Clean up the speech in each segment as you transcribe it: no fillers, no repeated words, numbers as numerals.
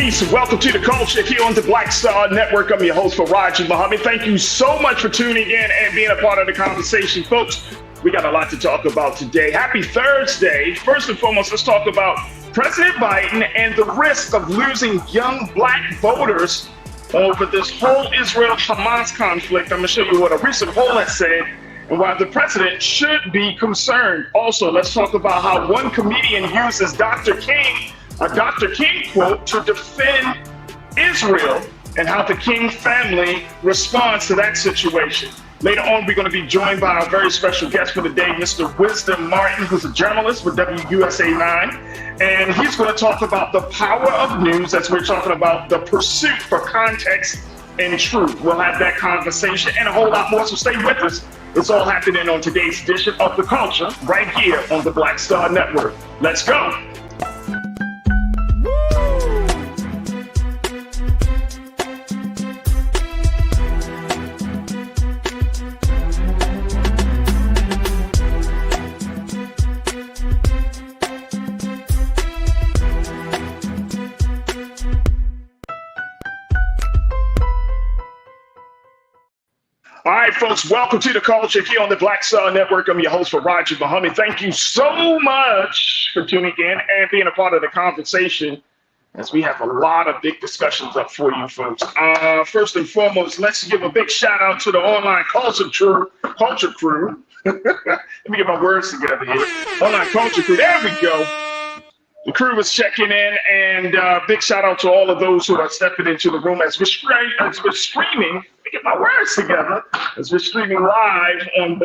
Peace and welcome to the culture here on the Black Star Network. I'm your host, Farajii. Thank you so much for tuning in and being a part of the conversation, folks. We got a lot to talk about today. Happy Thursday. First and foremost, let's talk about President Biden and the risk of losing young black voters over this whole Israel-Hamas conflict. I'm going to show you what a recent poll has said and why the president should be concerned. Also, let's talk about how one comedian uses Dr. King, a Dr. King quote, to defend Israel and how the King family responds to that situation. Later on, we're going to be joined by our very special guest for the day, Mr. Wisdom Martin, who's a journalist with WUSA 9. And he's going to talk about the power of news as we're talking about the pursuit for context and truth. We'll have that conversation and a whole lot more, so stay with us. It's all happening on today's edition of The Culture right here on the Black Star Network. Let's go. All right, folks, welcome to the culture here on the Black Star Network. I'm your host, Farajii. Thank you so much for tuning in and being a part of the conversation as we have a lot of big discussions up for you, folks. First and foremost, let's give a big shout out to the online culture crew. Let me get my words together here. Online culture crew, there we go. The crew is checking in, and big shout out to all of those who are stepping into the room as we're streaming. Let me get my words together. As we're streaming live on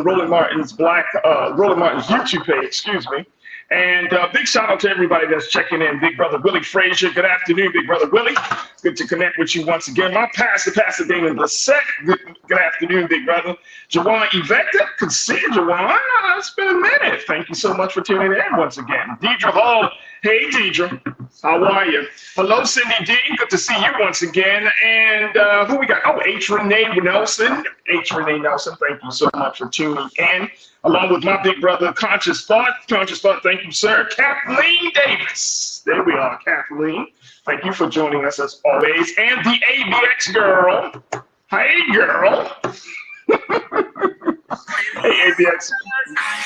Roland Martin's YouTube page. Excuse me. And big shout out to everybody that's checking in. Big brother Willie Frazier. Good afternoon, big brother Willie. Good to connect with you once again. My pastor, Pastor Damon Lissette. Good afternoon, big brother. Jawan Evecta. Good to see you, Jawan. It's been a minute. Thank you so much for tuning in once again. Deidre Hall. Hey, Deidre. How are you? Hello, Cindy D. Good to see you once again. And who we got? Oh, H. Renee Nelson. H. Renee Nelson, thank you so much for tuning in. Along with my big brother, Conscious Thought. Conscious Thought, thank you, sir. Kathleen Davis. There we are, Kathleen. Thank you for joining us as always. And the ABX girl. Hey, girl. Hey, ABX.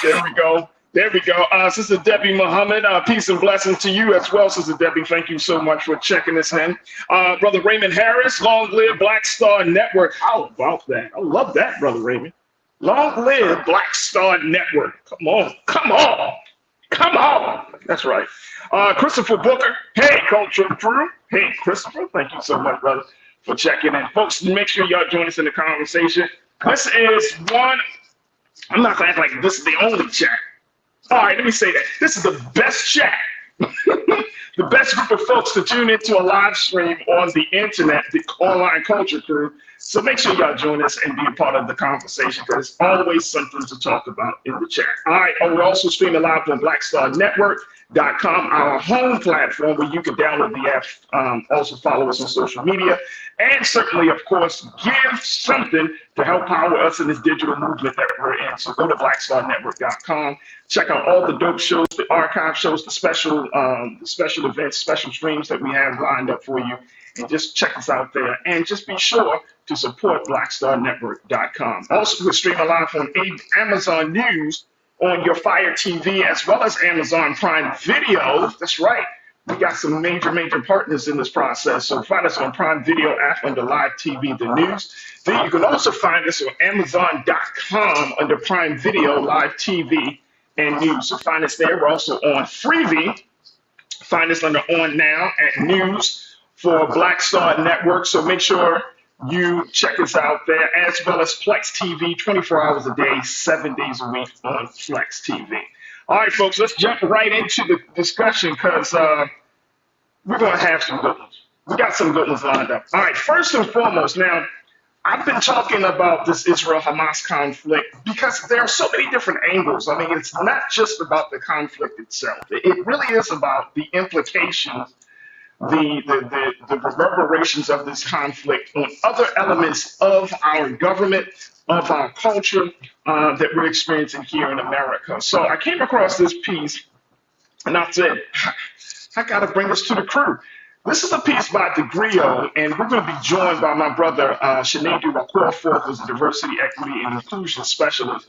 There we go. There we go. Sister Debbie Muhammad, peace and blessings to you as well, Sister Debbie. Thank you so much for checking us in. Brother Raymond Harris, long live Black Star Network. How about that? I love that, Brother Raymond. Long live Black Star Network. Come on, come on, come on. That's right. Christopher Booker. Hey, Culture Crew. Hey, Christopher. Thank you so much, brother, for checking in. Folks, make sure y'all join us in the conversation. This is one, I'm not going to act like this is the only chat. All right, let me say that. This is the best chat. The best group of folks to tune into a live stream on the internet, the online culture crew. So make sure y'all join us and be a part of the conversation because there's always something to talk about in the chat. All right, we're also streaming live on BlackStarNetwork.com, our home platform where you can download the app, also follow us on social media, and certainly, of course, give something to help power us in this digital movement that we're in. So go to BlackStarNetwork.com. Check out all the dope shows, the archive shows, the special events, special streams that we have lined up for you. And just check us out there. And just be sure to support BlackStarNetwork.com. Also, we're streaming live on Amazon News on your Fire TV as well as Amazon Prime Video. That's right. We got some major partners in this process. So find us on Prime Video app under Live TV, the news. Then you can also find us on Amazon.com under Prime Video, Live TV, and news. So find us there. We're also on Freevee. Find us under On Now at News for Black Star Network. So make sure you check us out there, as well as Flex TV, 24 hours a day, 7 days a week on Flex TV. All right, folks, let's jump right into the discussion because we're going to have some good ones. We got some good ones lined up. All right, first and foremost, now, I've been talking about this Israel-Hamas conflict because there are so many different angles. I mean, it's not just about the conflict itself. It really is about the implications, the reverberations of this conflict on other elements of our government, of our culture that we're experiencing here in America. So I came across this piece and I said, I got to bring this to the crew. This is a piece by DeGrio, and we're going to be joined by my brother, Sinedu Okorafor, who's a diversity, equity, and inclusion specialist,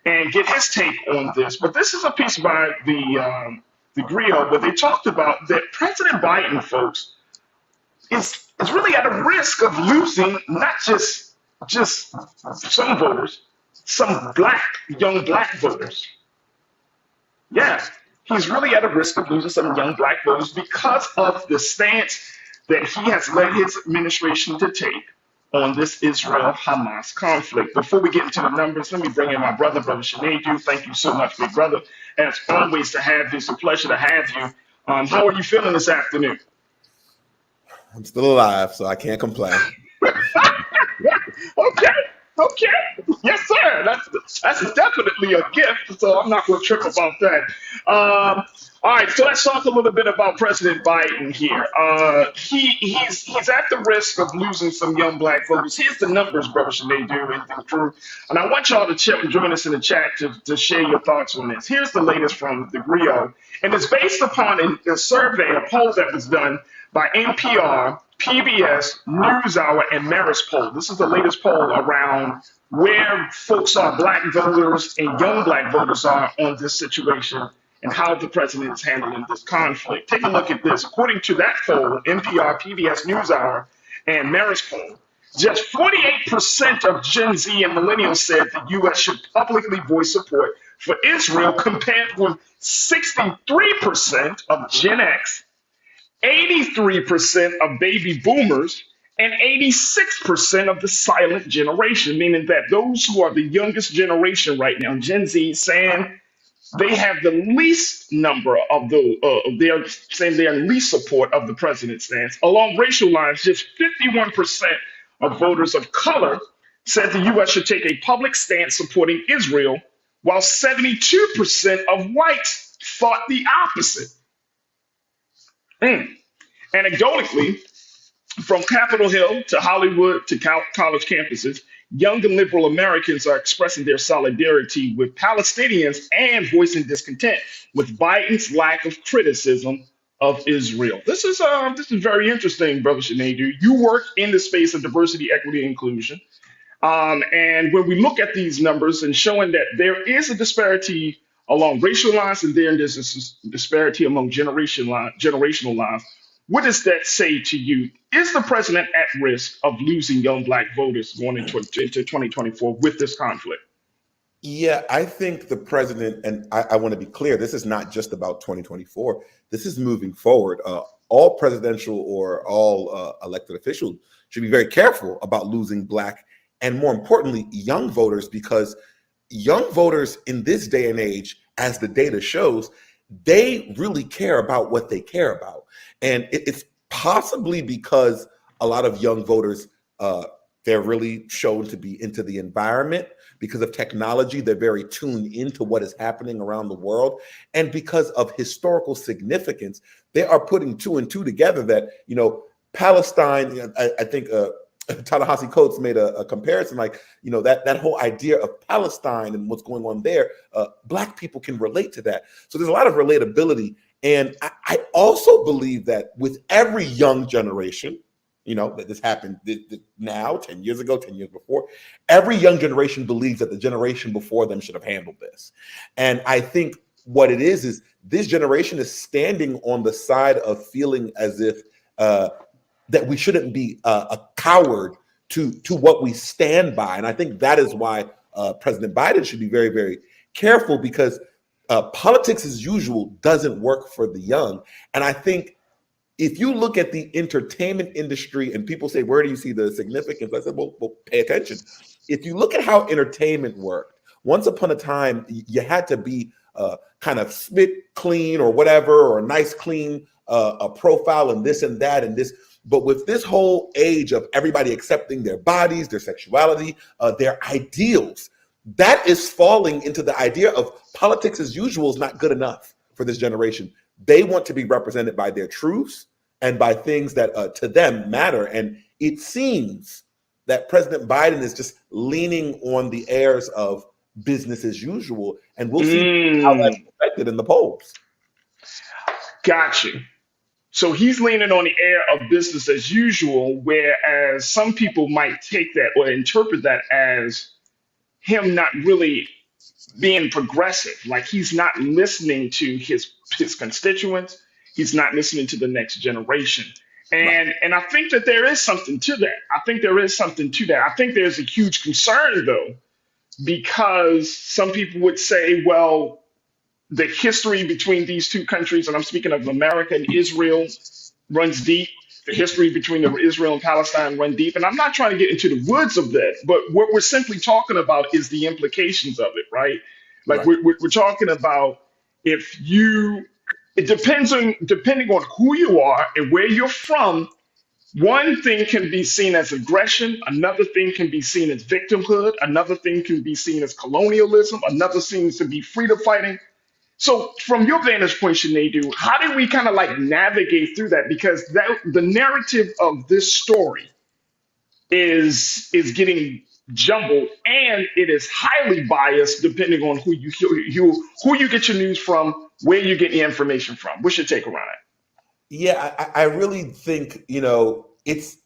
and get his take on this. But this is a piece by DeGrio where they talked about that President Biden, folks, is really at a risk of losing not just some voters, some young black voters. Yeah, he's really at a risk of losing some young black voters because of the stance that he has led his administration to take on this Israel-Hamas conflict. Before we get into the numbers, let me bring in my brother Sinedu. Thank you so much, big brother. As always, to have you. It's a pleasure to have you. How are you feeling this afternoon? I'm still alive, so I can't complain. Okay. Yes, sir. That's definitely a gift, so I'm not going to trip about that. All right, so let's talk a little bit about President Biden here. He's at the risk of losing some young black voters. Here's the numbers, brother Sinedu and the crew. And I want y'all to join us in the chat to share your thoughts on this. Here's the latest from the Grio, and it's based upon a survey, a poll that was done by NPR, PBS, NewsHour, and Marist poll. This is the latest poll around where folks are, black voters and young black voters are on this situation and how the president is handling this conflict. Take a look at this. According to that poll, NPR, PBS, NewsHour, and Marist poll, just 48% of Gen Z and millennials said the U.S. should publicly voice support for Israel, compared with 63% of Gen X, 83% of baby boomers, and 86% of the silent generation, meaning that those who are the youngest generation right now, Gen Z, saying they have the least number of they're saying they are least support of the president's stance. Along racial lines, just 51% of voters of color said the U.S. should take a public stance supporting Israel, while 72% of whites thought the opposite. Anecdotally, from Capitol Hill to Hollywood to college campuses, young and liberal Americans are expressing their solidarity with Palestinians and voicing discontent with Biden's lack of criticism of Israel. This is very interesting, Brother Sinedu. You work in the space of diversity, equity, and inclusion. And when we look at these numbers and showing that there is a disparity along racial lines and there's a disparity among generational lines, what does that say to you? Is the president at risk of losing young black voters going into 2024 with this conflict? Yeah, I think the president, and I want to be clear, this is not just about 2024. This is moving forward. All presidential or all elected officials should be very careful about losing black and, more importantly, young voters, because young voters in this day and age, as the data shows, they really care about what they care about. And it's possibly because a lot of young voters, they're really shown to be into the environment. Because of technology, they're very tuned into what is happening around the world. And because of historical significance, they are putting two and two together that, Palestine, I think Ta-Nehisi Coates made a comparison, like, that whole idea of Palestine and what's going on there, black people can relate to that. So there's a lot of relatability. And I also believe that with every young generation, that this happened now, 10 years ago, 10 years before, every young generation believes that the generation before them should have handled this. And I think what it is this generation is standing on the side of feeling as if that we shouldn't be a coward to what we stand by. And I think that is why President Biden should be very, very careful, because politics as usual doesn't work for the young. And I think if you look at the entertainment industry and people say, where do you see the significance? I said, well, pay attention. If you look at how entertainment worked, once upon a time, you had to be kind of spit clean or whatever, or a nice, clean a profile and this and that and this. But with this whole age of everybody accepting their bodies, their sexuality, their ideals, that is falling into the idea of politics as usual is not good enough for this generation. They want to be represented by their truths and by things that to them matter. And it seems that President Biden is just leaning on the airs of business as usual. And we'll see how that's reflected in the polls. Got you. So he's leaning on the air of business as usual, whereas some people might take that or interpret that as him not really being progressive. Like he's not listening to his constituents. He's not listening to the next generation. Right. And I think that there is something to that. I think there is something to that. I think there's a huge concern though, because some people would say, well, the history between these two countries, and I'm speaking of America and Israel, runs deep. The history between Israel and Palestine run deep. And I'm not trying to get into the woods of that, but what we're simply talking about is the implications of it, right? Like Right. we're talking about if you, it depends on depending on who you are and where you're from. One thing can be seen as aggression, another thing can be seen as victimhood, another thing can be seen as colonialism, another seems to be freedom fighting. So, from your vantage point, Sinead, how do we kind of like navigate through that? Because that the narrative of this story is getting jumbled, and it is highly biased depending on who you get your news from, where you get your information from. What's your take around it? Yeah, I really think, it's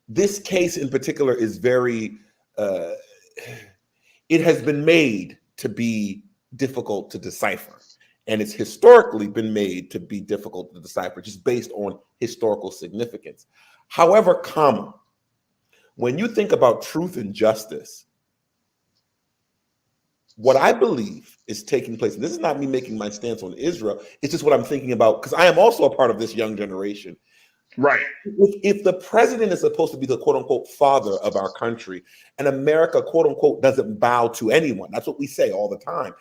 this case in particular is very, uh, it has been made to be difficult to decipher. And it's historically been made to be difficult to decipher just based on historical significance. However, when you think about truth and justice, what I believe is taking place, and this is not me making my stance on Israel, it's just what I'm thinking about, because I am also a part of this young generation. Right. If the president is supposed to be the quote unquote father of our country, and America, quote unquote, doesn't bow to anyone, that's what we say all the time.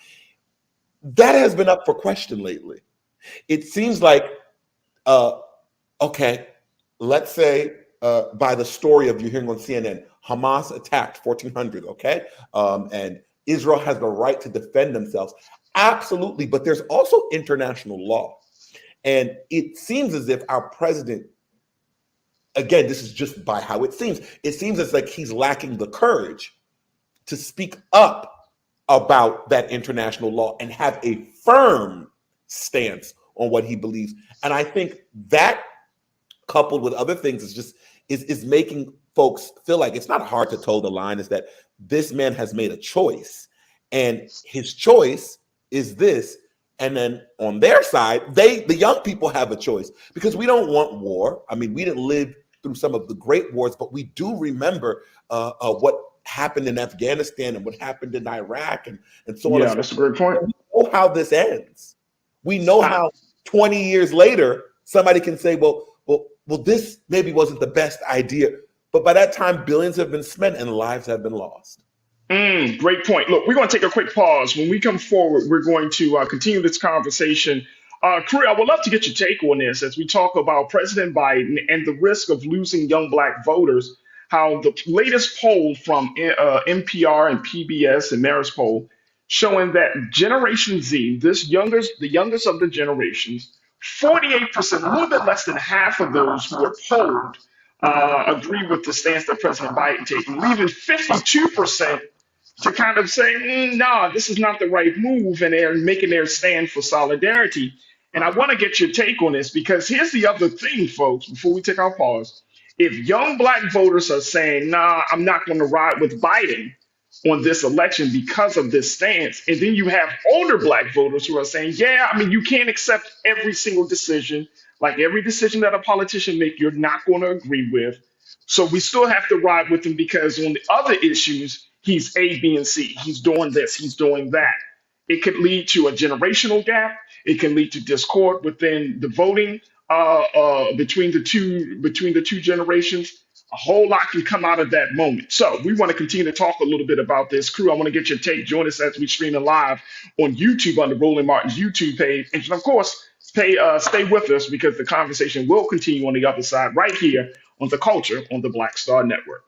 That has been up for question lately. It seems like, okay, let's say by the story of you hearing on CNN, Hamas attacked 1,400, okay? And Israel has the right to defend themselves. Absolutely, but there's also international law. And it seems as if our president, again, this is just by how it seems as like he's lacking the courage to speak up about that international law and have a firm stance on what he believes. And I think that, coupled with other things, is making folks feel like it's not hard to toe the line, is that this man has made a choice, and his choice is this. And then on their side, the young people have a choice, because we don't want war. I mean, we didn't live through some of the great wars, but we do remember what happened in Afghanistan and what happened in Iraq and so on. Yeah, that's a great point. We know how this ends. We know how 20 years later somebody can say, well, this maybe wasn't the best idea, but by that time billions have been spent and lives have been lost. Great point. Look, we're going to take a quick pause. When we come forward, we're going to continue this conversation. Kuri, I would love to get your take on this as we talk about President Biden and the risk of losing young Black voters. How the latest poll from NPR and PBS and Marist poll showing that Generation Z, the youngest of the generations, 48%, a little bit less than half of those who were polled agree with the stance that President Biden taking, leaving 52% to kind of say, nah, this is not the right move, and they're making their stand for solidarity. And I want to get your take on this, because here's the other thing, folks, before we take our pause. If young Black voters are saying, nah, I'm not going to ride with Biden on this election because of this stance, and then you have older Black voters who are saying, yeah, I mean, you can't accept every single decision, like every decision that a politician make, you're not going to agree with. So we still have to ride with him because on the other issues, he's A, B, and C. He's doing this, he's doing that. It could lead to a generational gap. It can lead to discord within the voting between the two generations. A whole lot can come out of that moment. So we want to continue to talk a little bit about this. Crew, I want to get your take. Join us as we stream it live on YouTube on the Roland Martin's YouTube page. And of course, stay with us, because the conversation will continue on the other side right here on The Culture on the Black Star Network.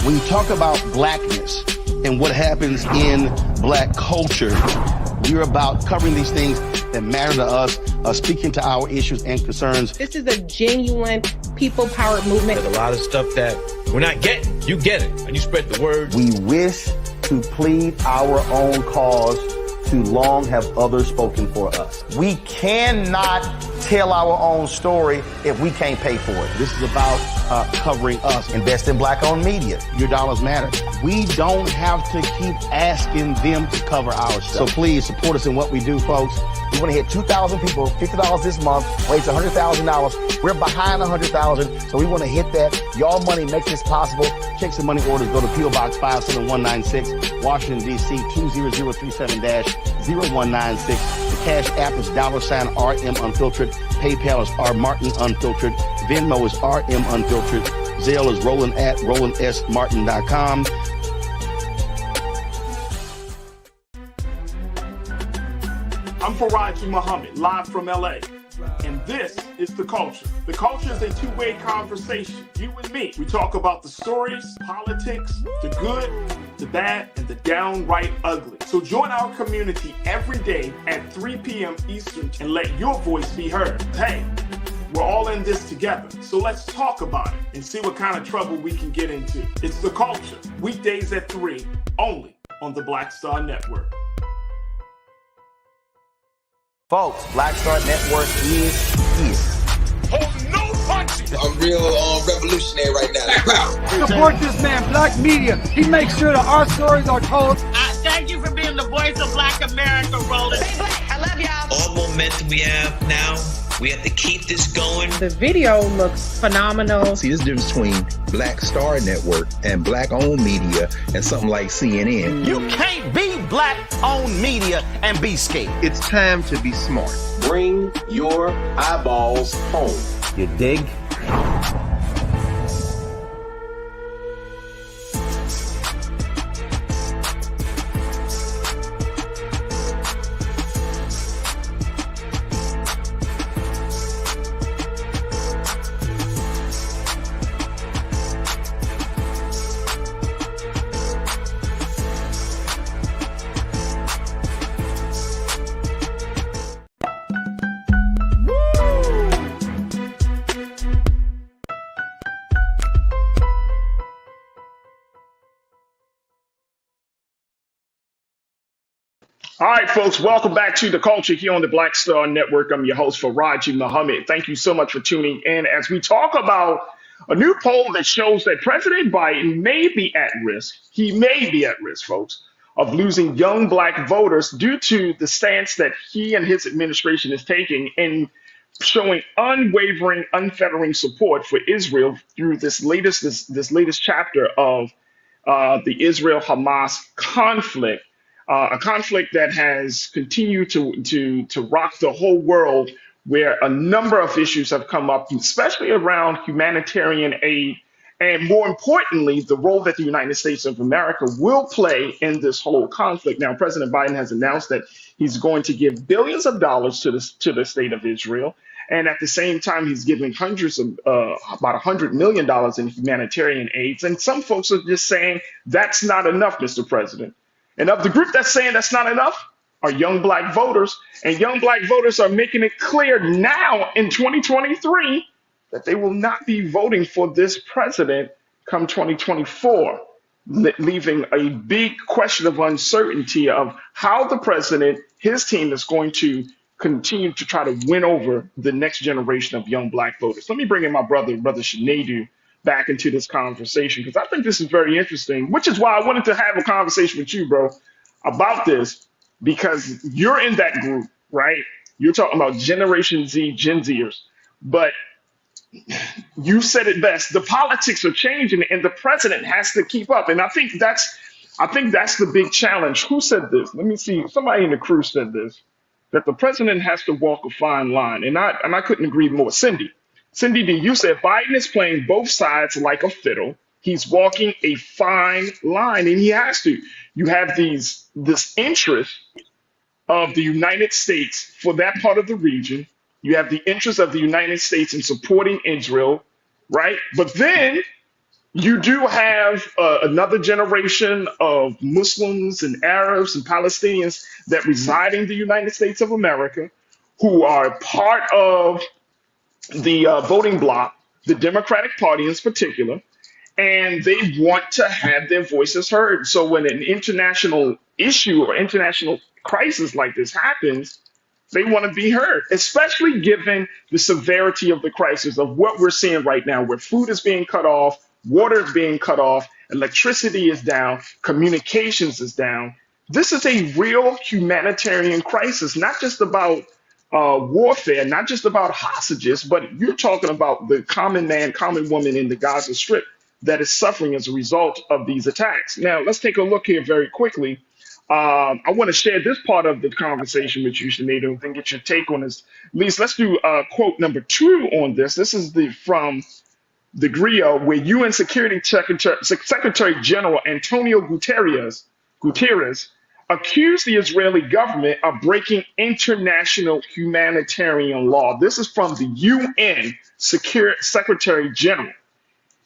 When you talk about Blackness and what happens in Black culture, We're about covering these things that matter to us, speaking to our issues and concerns. This is a genuine people-powered movement. There's a lot of stuff that we're not getting. You get it, and you spread the word. We wish to plead our own cause. Too long have others spoken for us. We cannot tell our own story if we can't pay for it. This is about covering us. Invest in black-owned media. Your dollars matter. We don't have to keep asking them to cover our stuff. So please support us in what we do, folks. We want to hit 2,000 people, $50 this month, raise $100,000. We're behind 100,000, so we want to hit that. Y'all money make this possible. Check some money orders. Go to P.O. Box 57196, Washington, D.C. 20037-0196. The Cash App is $RM Unfiltered. PayPal is R Martin Unfiltered. Venmo is RM Unfiltered. Zelle is Roland at RolandSMartin.com. I'm Farajii Muhammad, live from LA. And this is The Culture. The Culture is a two-way conversation. You and me. We talk about the stories, politics, the good, the bad, and the downright ugly. So join our community every day at 3 p.m. Eastern and let your voice be heard. Hey, we're all in this together. So let's talk about it and see what kind of trouble we can get into. It's The Culture. Weekdays at 3, only on the Black Star Network. Folks, Black Star Network is here. Oh, no punches! I'm real revolutionary right now. Support this man, Black Media. He makes sure that our stories are told. Thank you for being the voice of Black America, Roland. Stay black. I love y'all. All momentum we have now, we have to keep this going. The video looks phenomenal. See, there's a difference between Black Star Network and black-owned media and something like CNN. You can't be black-owned media and be scared. It's time to be smart. Bring your eyeballs home. You dig? All right, folks, welcome back to The Culture here on the Black Star Network. I'm your host, Farajii Muhammad. Thank you so much for tuning in as we talk about a new poll that shows that President Biden may be at risk. He may be at risk, folks, of losing young black voters due to the stance that he and his administration is taking in showing unwavering, unfettering support for Israel through this latest chapter of the Israel-Hamas conflict. A conflict that has continued to rock the whole world, where a number of issues have come up, especially around humanitarian aid, and more importantly, the role that the United States of America will play in this whole conflict. Now, President Biden has announced that he's going to give billions of dollars to the state of Israel, and at the same time, he's giving hundreds of about $100 million in humanitarian aids. And some folks are just saying that's not enough, Mr. President. And of the group that's saying that's not enough are young black voters. And young black voters are making it clear now in 2023 that they will not be voting for this president come 2024, leaving a big question of uncertainty of how the president, his team, is going to continue to try to win over the next generation of young black voters. Let me bring in my brother Shanadu, back into this conversation, because I think this is very interesting, which is why I wanted to have a conversation with you, bro, about this, because you're in that group, right? You're talking about Generation Z, Gen Zers, but you said it best. The politics are changing, and the president has to keep up. And I think that's the big challenge. Who said this? Let me see. Somebody in the crew said this, that the president has to walk a fine line, and I couldn't agree more. Cindy D, you said Biden is playing both sides like a fiddle. He's walking a fine line, and he has to. You have this interest of the United States for that part of the region. You have the interest of the United States in supporting Israel, right? But then You do have another generation of Muslims and Arabs and Palestinians that reside in the United States of America who are part of the voting bloc, the Democratic Party in particular, and they want to have their voices heard. So when an international issue or international crisis like this happens, they want to be heard, especially given the severity of the crisis of what we're seeing right now, where food is being cut off, water is being cut off, electricity is down, communications is down. This is a real humanitarian crisis, not just about warfare, not just about hostages, but you're talking about the common man, common woman in the Gaza Strip that is suffering as a result of these attacks. Now, let's take a look here very quickly. I want to share this part of the conversation with you, Sinead, and then get your take on this. Lise, let's do quote number 2 on this. This is from the GRIO, where UN Secretary General Antonio Guterres accused the Israeli government of breaking international humanitarian law. This is from the UN Secretary General.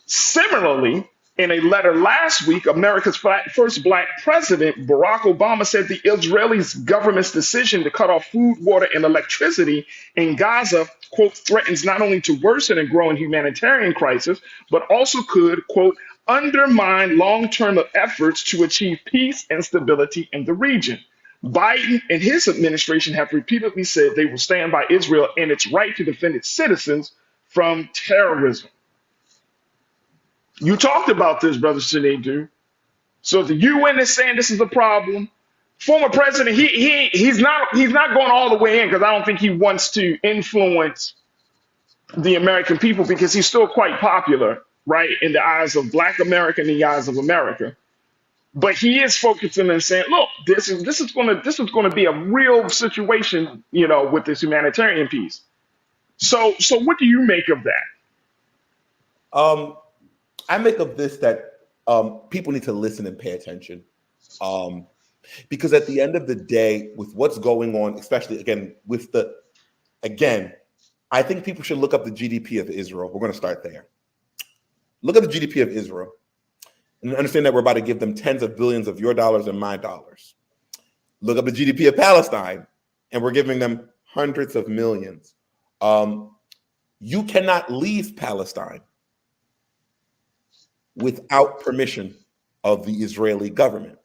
Similarly, in a letter last week, America's first black president, Barack Obama, said the Israeli government's decision to cut off food, water, and electricity in Gaza, quote, threatens not only to worsen a growing humanitarian crisis, but also could, quote, undermine long-term efforts to achieve peace and stability in the region. Biden and his administration have repeatedly said they will stand by Israel and its right to defend its citizens from terrorism. You talked about this, Brother Sinead. So the UN is saying this is a problem. Former president, he's not going all the way in because I don't think he wants to influence the American people because he's still quite popular, right, in the eyes of Black America and the eyes of America. But he is focusing and saying, look, this is going to be a real situation, you know, with this humanitarian piece. So what do you make of that? I make of this that people need to listen and pay attention. Because at the end of the day, with what's going on, especially I think people should look up the GDP of Israel. We're going to start there. Look at the GDP of Israel and understand that we're about to give them tens of billions of your dollars and my dollars. Look up the GDP of Palestine and we're giving them hundreds of millions. You cannot leave Palestine without permission of the Israeli government.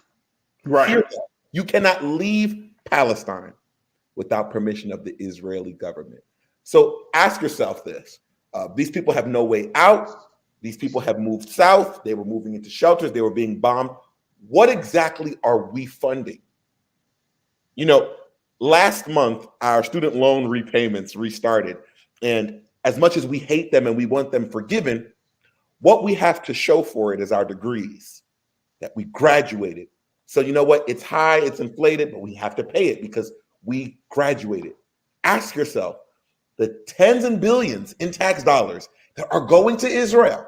Right. You cannot leave Palestine without permission of the Israeli government. So ask yourself this. These people have no way out. These people have moved south. They were moving into shelters. They were being bombed. What exactly are we funding? You know, last month, our student loan repayments restarted. And as much as we hate them and we want them forgiven, what we have to show for it is our degrees, that we graduated. So you know what? It's high, it's inflated, but we have to pay it because we graduated. Ask yourself, the tens and billions in tax dollars that are going to Israel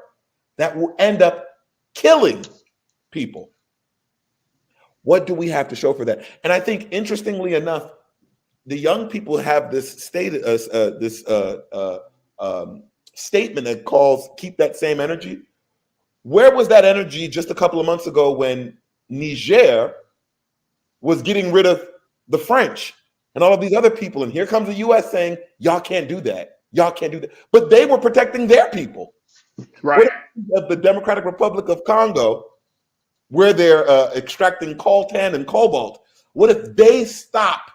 that will end up killing people. What do we have to show for that? And I think, interestingly enough, the young people have this statement that calls "keep that same energy." Where was that energy just a couple of months ago when Niger was getting rid of the French and all of these other people? And here comes the U.S. saying, "Y'all can't do that. Y'all can't do that." But they were protecting their people. Right. Of the Democratic Republic of Congo, where they're extracting coltan and cobalt. What if they stop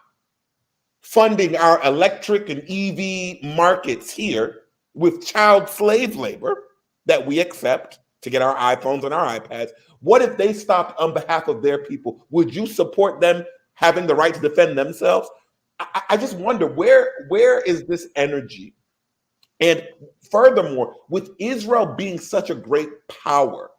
funding our electric and EV markets here with child slave labor that we accept to get our iPhones and our iPads? What if they stopped on behalf of their people? Would you support them having the right to defend themselves? I just wonder, where is this energy? And furthermore, with Israel being such a great power,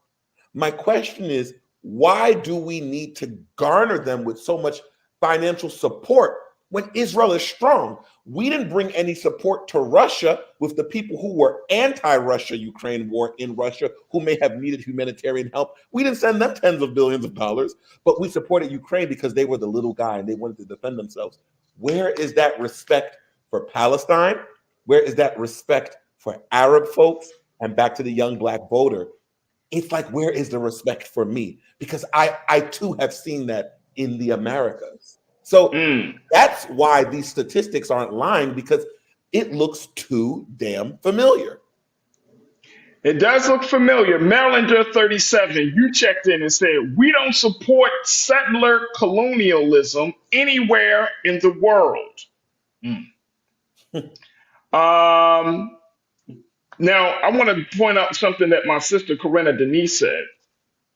my question is, why do we need to garner them with so much financial support when Israel is strong? We didn't bring any support to Russia with the people who were anti-Russia Ukraine war in Russia, who may have needed humanitarian help. We didn't send them tens of billions of dollars, but we supported Ukraine because they were the little guy and they wanted to defend themselves. Where is that respect for Palestine? Where is that respect for Arab folks? And back to the young black voter, it's like, where is the respect for me? Because I too have seen that in the Americas. So that's why these statistics aren't lying, because it looks too damn familiar. It does look familiar. Marylander 37, you checked in and said, we don't support settler colonialism anywhere in the world. Now, I want to point out something that my sister Corinna Denise said.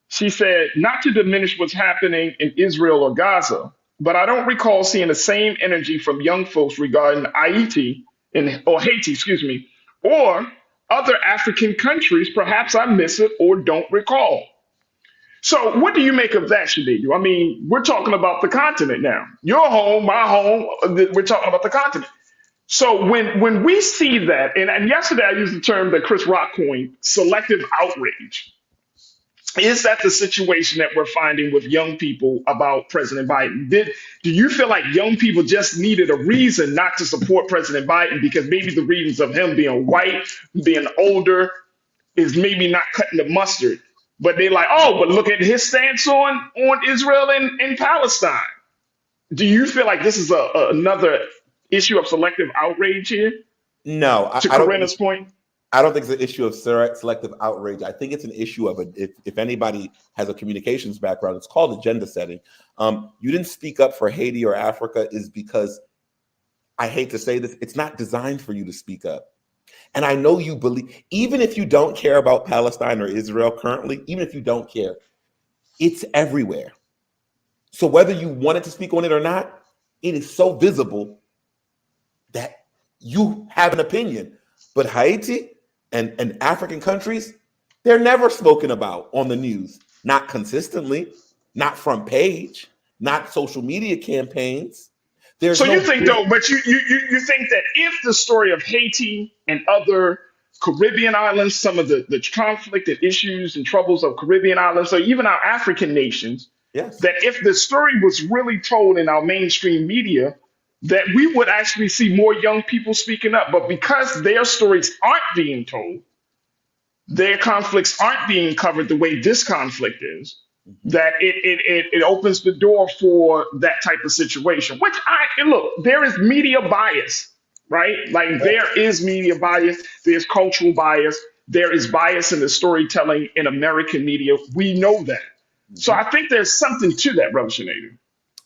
She said, not to diminish what's happening in Israel or Gaza, but I don't recall seeing the same energy from young folks regarding Haiti, or other African countries. Perhaps I miss it or don't recall. So what do you make of that, Shadidu? I mean, we're talking about the continent now. Your home, my home, we're talking about the continent. So when we see that, and yesterday I used the term that Chris Rock coined, selective outrage. Is that the situation that we're finding with young people about President Biden? Do you feel like young people just needed a reason not to support President Biden because maybe the reasons of him being white, being older, is maybe not cutting the mustard? But they're like, oh, but look at his stance on Israel and Palestine. Do you feel like this is another issue of selective outrage here? No, to Corinna's point. I don't think it's an issue of selective outrage. I think it's an issue of if anybody has a communications background, it's called agenda setting. You didn't speak up for Haiti or Africa is because, I hate to say this, it's not designed for you to speak up. And I know you believe, even if you don't care about Palestine or Israel currently, even if you don't care, it's everywhere. So whether you wanted to speak on it or not, it is so visible that you have an opinion. But Haiti and African countries, they're never spoken about on the news, not consistently, not front page, not social media campaigns. So you think though, but you think that if the story of Haiti and other Caribbean islands, some of the conflict and issues and troubles of Caribbean islands, or even our African nations, yes, that if the story was really told in our mainstream media, that we would actually see more young people speaking up. But because their stories aren't being told, their conflicts aren't being covered the way this conflict is, that it opens the door for that type of situation. Which look, there is media bias, right? Like there is media bias, there's cultural bias, there is bias in the storytelling in American media. We know that. So I think there's something to that, Brother Sinedu.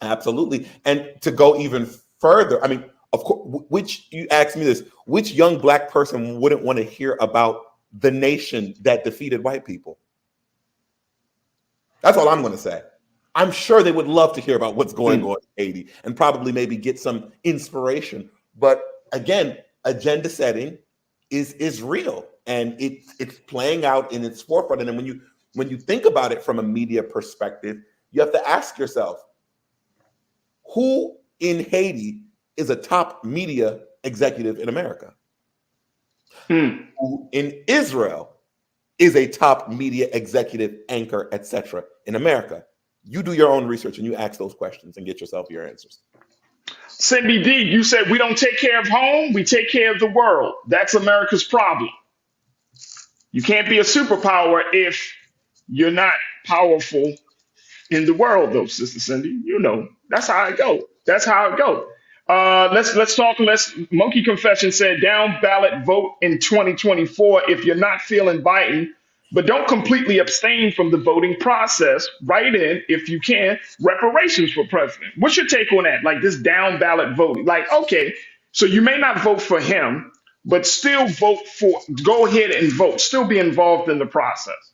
Absolutely. And to go even further, I mean, of course, you asked me this, which young Black person wouldn't want to hear about the nation that defeated white people? That's all I'm going to say. I'm sure they would love to hear about what's going on in Haiti and probably maybe get some inspiration. But again, agenda setting is real, and it's playing out in its forefront. And then when you think about it from a media perspective, you have to ask yourself, who in Haiti is a top media executive in America? Who in Israel is a top media executive, anchor, etc. in America? You do your own research and you ask those questions and get yourself your answers. Cindy D, you said we don't take care of home, we take care of the world. That's America's problem. You can't be a superpower if you're not powerful in the world, though, Sister Cindy. You know, that's how it goes. That's how it goes. Let's talk. Monkey Confession said down ballot vote in 2024 if you're not feeling Biden, but don't completely abstain from the voting process. Write in, if you can, reparations for president. What's your take on that? Like this down ballot voting? Like, okay, so you may not vote for him, but still go ahead and vote. Still be involved in the process.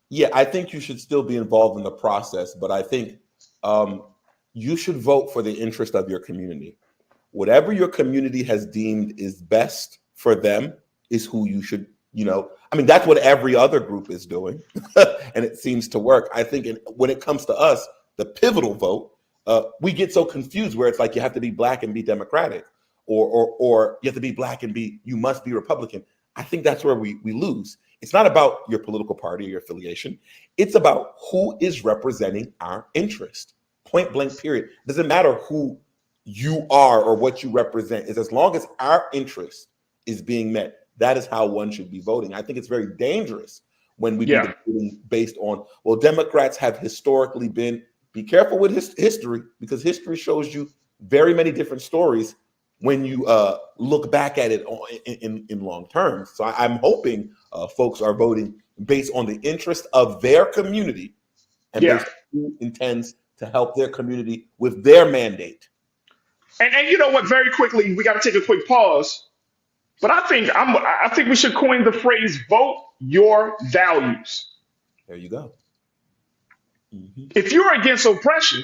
Yeah, I think you should still be involved in the process, but I think you should vote for the interest of your community. Whatever your community has deemed is best for them is who you should, I mean, that's what every other group is doing, and it seems to work. I think when it comes to us, the pivotal vote, we get so confused where it's like you have to be Black and be Democratic, or you have to be Black and you must be Republican. I think that's where we lose. It's not about your political party or your affiliation. It's about who is representing our interest. Point blank, period. Doesn't matter who you are or what you represent. It's as long as our interest is being met, that is how one should be voting. I think it's very dangerous when we do the voting based on, well, Democrats have historically been, be careful with history, because history shows you very many different stories when you look back at it in long terms. So I'm hoping folks are voting based on the interest of their community and based on who intends to help their community with their mandate. And you know what? Very quickly, we got to take a quick pause. But I think we should coin the phrase "vote your values." There you go. If you're against oppression,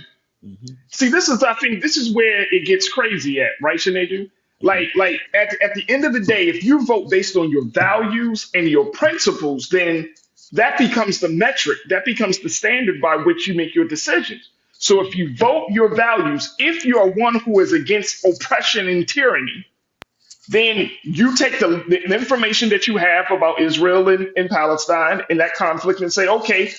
see, I think this is where it gets crazy at, right, Sinedu? Like at the end of the day, if you vote based on your values and your principles, then that becomes the metric, that becomes the standard by which you make your decisions. So if you vote your values, if you are one who is against oppression and tyranny, then you take the information that you have about Israel and Palestine and that conflict and say, okay,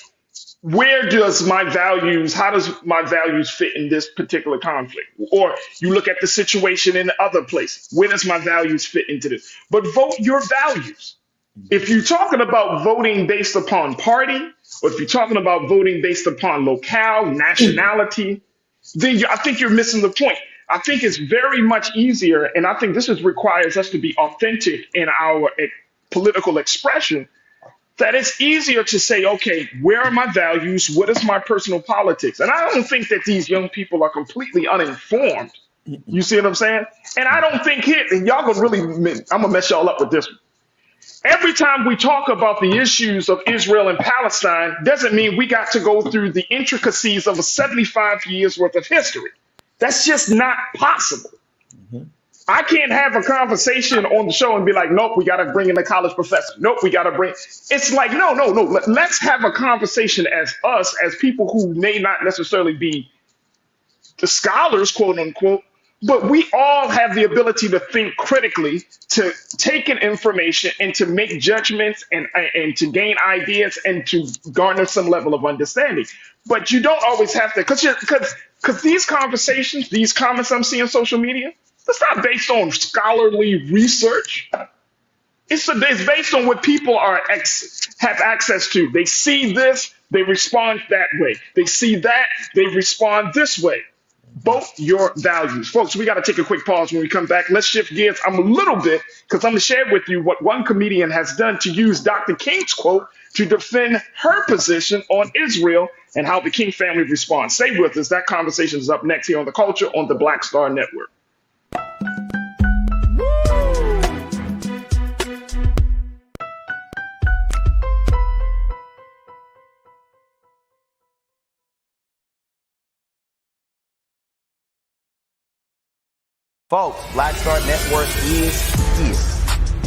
how does my values fit in this particular conflict? Or you look at the situation in the other place. Where does my values fit into this? But vote your values. If you're talking about voting based upon party, or if you're talking about voting based upon locale, nationality, then I think you're missing the point. I think it's very much easier, and I think this requires us to be authentic in our political expression, that it's easier to say, okay, where are my values? What is my personal politics? And I don't think that these young people are completely uninformed. You see what I'm saying? And I don't think and y'all gonna really, I'm gonna mess y'all up with this one. Every time we talk about the issues of Israel and Palestine, doesn't mean we got to go through the intricacies of a 75 years worth of history. That's just not possible. I can't have a conversation on the show and be like, nope, we got to bring in a college professor. Nope, we got to bring. It's like, no. Let's have a conversation as us, as people who may not necessarily be the scholars, quote unquote, but we all have the ability to think critically, to take in information and to make judgments and to gain ideas and to garner some level of understanding. But you don't always have to, because these conversations, these comments I'm seeing on social media, it's not based on scholarly research. It's based on what people have access to. They see this, they respond that way. They see that, they respond this way. Vote your values. Folks, we got to take a quick pause when we come back. Let's shift gears a little bit, because I'm going to share with you what one comedian has done to use Dr. King's quote to defend her position on Israel and how the King family responds. Stay with us. That conversation is up next here on The Culture on the Black Star Network. Folks, Black Star Network is here.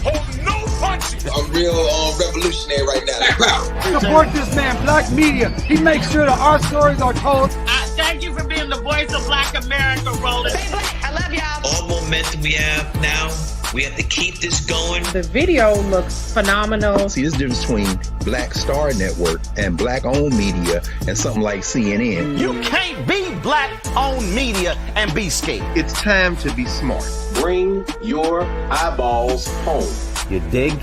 Hold no punches. I'm real revolutionary right now. Support this man, Black Media. He makes sure that our stories are told. Thank you for being the voice of Black America, Roland. Stay black. I love y'all. All momentum we have now, we have to keep this going. The video looks phenomenal. See, there's a difference between Black Star Network and black-owned media and something like CNN. You can't be black-owned media and be scared. It's time to be smart. Bring your eyeballs home. You dig?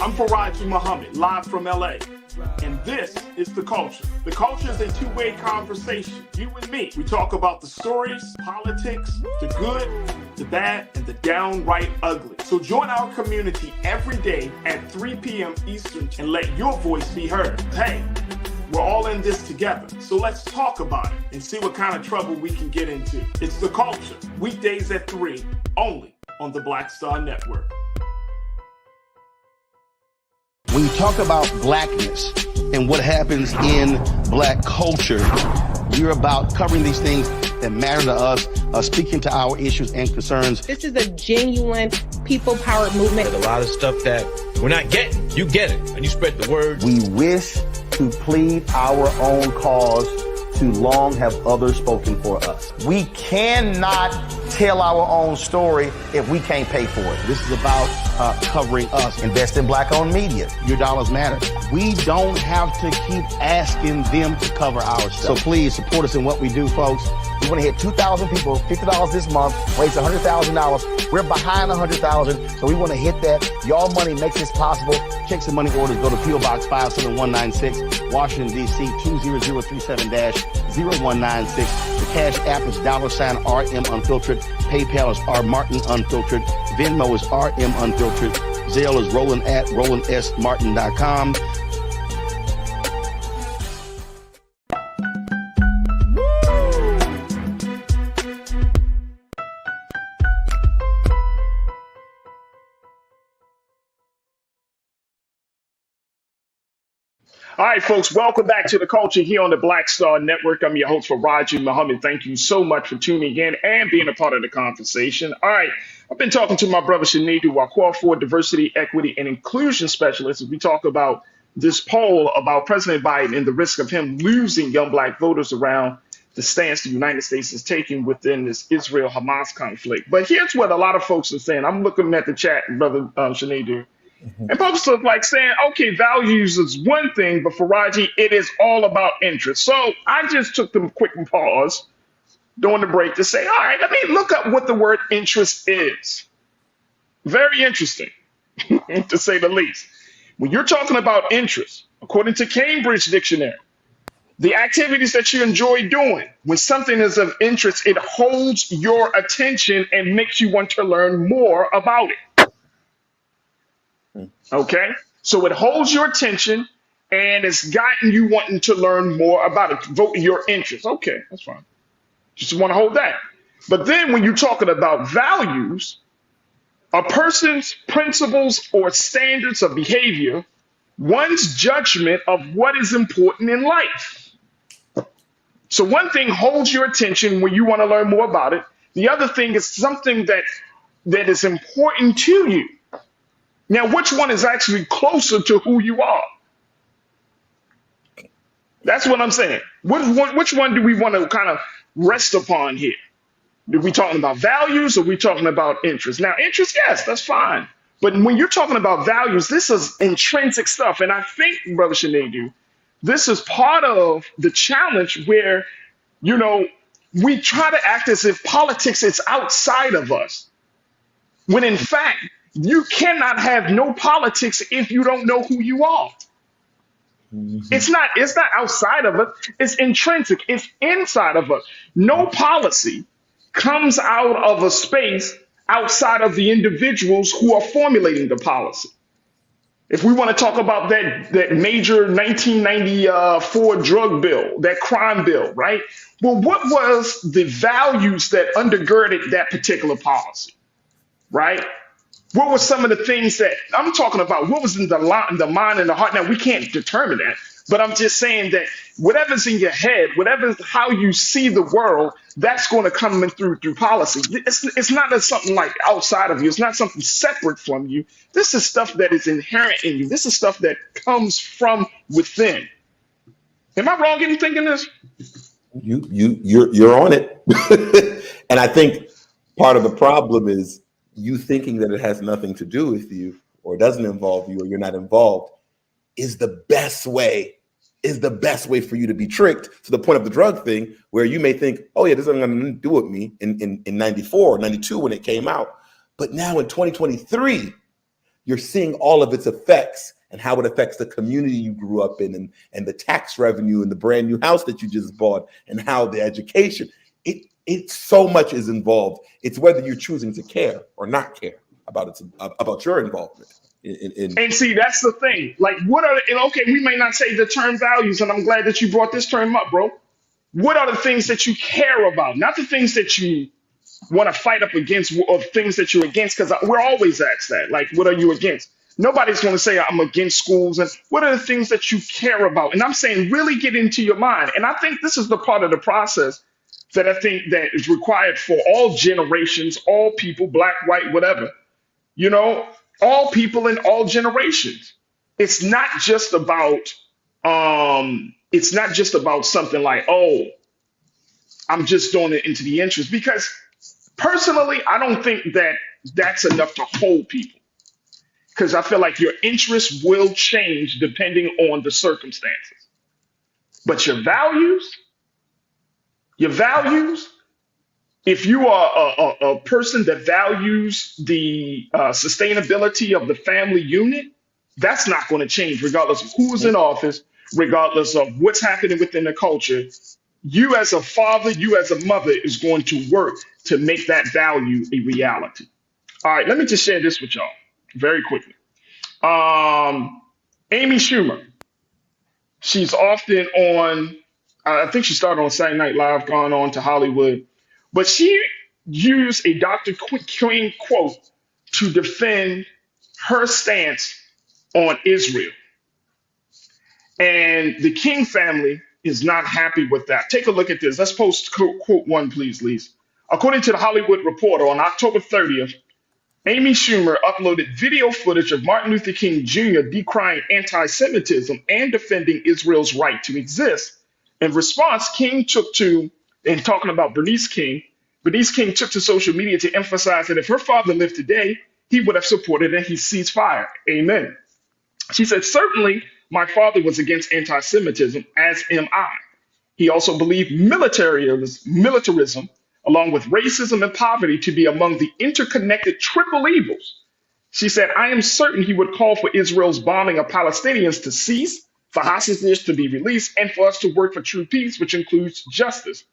I'm Farajii Muhammad, live from LA. And this is The Culture. The Culture is a two-way conversation. You and me. We talk about the stories, politics, the good, the bad, and the downright ugly. So join our community every day at 3 p.m. Eastern and let your voice be heard. Hey, we're all in this together. So let's talk about it and see what kind of trouble we can get into. It's The Culture, weekdays at 3, only on the Black Star Network. When you talk about blackness and what happens in black culture, you're about covering these things that matter to us, speaking to our issues and concerns. This is a genuine people-powered movement. There's a lot of stuff that we're not getting. You get it, and you spread the word. We wish to plead our own cause. Too long have others spoken for us. We cannot tell our own story if we can't pay for it. This is about covering us. Invest in black-owned media. Your dollars matter. We don't have to keep asking them to cover our stuff. So please support us in what we do, folks. We want to hit 2,000 people, $50 this month, raise $100,000. We're behind 100,000, so we want to hit that. Y'all money makes this possible. Check some money orders. Go to P.O. Box 57196, Washington, D.C. 20037-0196. The Cash App is $RM Unfiltered. PayPal is R Martin Unfiltered. Venmo is RM Unfiltered. Zelle is Roland at RolandSMartin.com. All right, folks, welcome back to the culture here on the Black Star Network. I'm your host, Farajii Muhammad. Thank you so much for tuning in and being a part of the conversation. All right, I've been talking to my brother, Shanedu Wakwa, for diversity, equity, and inclusion specialist, as we talk about this poll about President Biden and the risk of him losing young black voters around the stance the United States is taking within this Israel-Hamas conflict. But here's what a lot of folks are saying. I'm looking at the chat, brother Shanedu. And folks are like saying, okay, values is one thing, but Farajii, it is all about interest. So I just took them a quick pause during the break to say, all right, let me look up what the word interest is. Very interesting, to say the least. When you're talking about interest, according to Cambridge Dictionary, the activities that you enjoy doing, when something is of interest, it holds your attention and makes you want to learn more about it. Okay, so it holds your attention and it's gotten you wanting to learn more about it. Vote your interest. Okay, that's fine. Just want to hold that. But then when you're talking about values, a person's principles or standards of behavior, one's judgment of what is important in life. So one thing holds your attention when you want to learn more about it. The other thing is something that is important to you. Now, which one is actually closer to who you are? That's what I'm saying. Which one do we want to kind of rest upon here? Are we talking about values or are we talking about interest? Now, interest, yes, that's fine. But when you're talking about values, this is intrinsic stuff. And I think, Brother Shanedu, this is part of the challenge where, you know, we try to act as if politics is outside of us. When in fact, you cannot have no politics if you don't know who you are. It's not outside of us. It's intrinsic. It's inside of us. No policy comes out of a space outside of the individuals who are formulating the policy. If we want to talk about that major 1994 drug bill, that crime bill, right? Well, what was the values that undergirded that particular policy, right? What were some of the things that I'm talking about? What was in the mind and the heart? Now, we can't determine that, but I'm just saying that whatever's in your head, whatever's how you see the world, that's going to come in through policy. It's not something like outside of you. It's not something separate from you. This is stuff that is inherent in you. This is stuff that comes from within. Am I wrong in thinking this? You're on it. And I think part of the problem is you thinking that it has nothing to do with you or doesn't involve you or you're not involved is the best way for you to be tricked to the point of the drug thing where you may think, oh yeah, this isn't going to do with me in 94, 92 when it came out. But now in 2023, you're seeing all of its effects and how it affects the community you grew up in and the tax revenue and the brand new house that you just bought and how the education, it so much is involved. It's whether you're choosing to care or not care about your involvement. And see, that's the thing. Like, okay, we may not say the term values, and I'm glad that you brought this term up, bro. What are the things that you care about? Not the things that you want to fight up against or things that you're against, because we're always asked that. Like, what are you against? Nobody's going to say I'm against schools. And what are the things that you care about? And I'm saying really get into your mind. And I think this is the part of the process that I think that is required for all generations, all people, black, white, whatever, all people in all generations. It's not just about It's not just about something like, oh, I'm just doing it into the interest. Because personally, I don't think that that's enough to hold people. Because I feel like your interests will change depending on the circumstances. But your values, if you are a person that values the sustainability of the family unit, that's not going to change regardless of who's in office, regardless of what's happening within the culture. You as a father, you as a mother is going to work to make that value a reality. All right, let me just share this with y'all very quickly. Amy Schumer, she's often on, I think she started on Saturday Night Live, gone on to Hollywood, but she used a Dr. King quote to defend her stance on Israel. And the King family is not happy with that. Take a look at this. Let's post quote one, please, Lise. According to the Hollywood Reporter, on October 30th, Amy Schumer uploaded video footage of Martin Luther King Jr. decrying anti-Semitism and defending Israel's right to exist. In response, King took to, and talking about Bernice King took to social media to emphasize that if her father lived today, he would have supported a ceasefire. Amen. She said, certainly, my father was against anti-Semitism, as am I. He also believed militarism, along with racism and poverty, to be among the interconnected triple evils. She said, I am certain he would call for Israel's bombing of Palestinians to cease, for hostages to be released, and for us to work for true peace, which includes justice.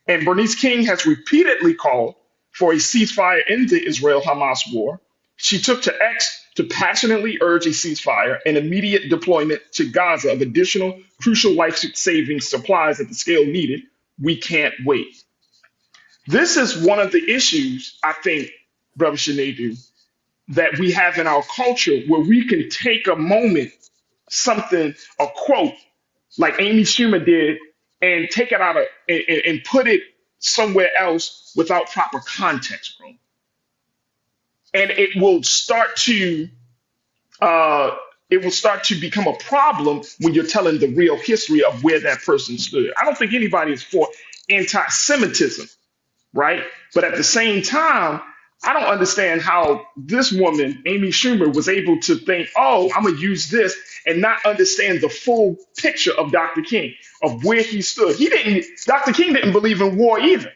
And Bernice King has repeatedly called for a ceasefire in the Israel-Hamas war. She took to X to passionately urge a ceasefire and immediate deployment to Gaza of additional crucial life-saving supplies at the scale needed. We can't wait. This is one of the issues, I think, Brother Shanadu, that we have in our culture where we can take a moment, a quote like Amy Schumer did, and take it out of and put it somewhere else without proper context, bro. And it will start to become a problem when you're telling the real history of where that person stood. I don't think anybody is for anti-Semitism, right? But at the same time, I don't understand how this woman, Amy Schumer, was able to think, oh, I'm going to use this and not understand the full picture of Dr. King, of where he stood. Dr. King didn't believe in war either.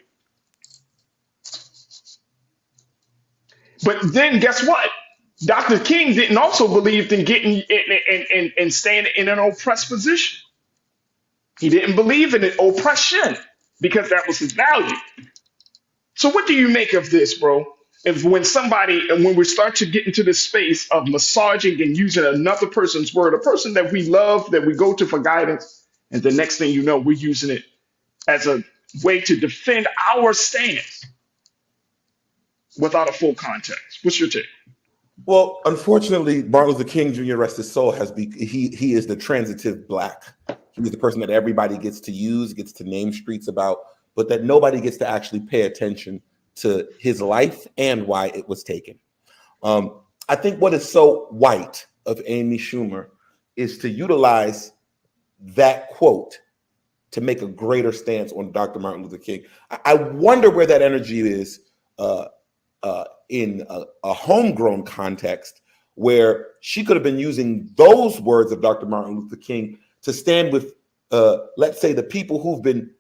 But then guess what? Dr. King didn't also believe in getting and staying in an oppressed position. He didn't believe in oppression because that was his value. So what do you make of this, bro? When we start to get into this space of massaging and using another person's word, a person that we love, that we go to for guidance, and the next thing you know, we're using it as a way to defend our stance without a full context. What's your take? Well, unfortunately, Martin Luther King Jr., rest his soul, he is the transitive black. He's the person that everybody gets to use, gets to name streets about, but that nobody gets to actually pay attention to his life and why it was taken. I think what is so white of Amy Schumer is to utilize that quote to make a greater stance on Dr. Martin Luther King. I wonder where that energy is in a homegrown context where she could have been using those words of Dr. Martin Luther King to stand with, let's say, the people who've been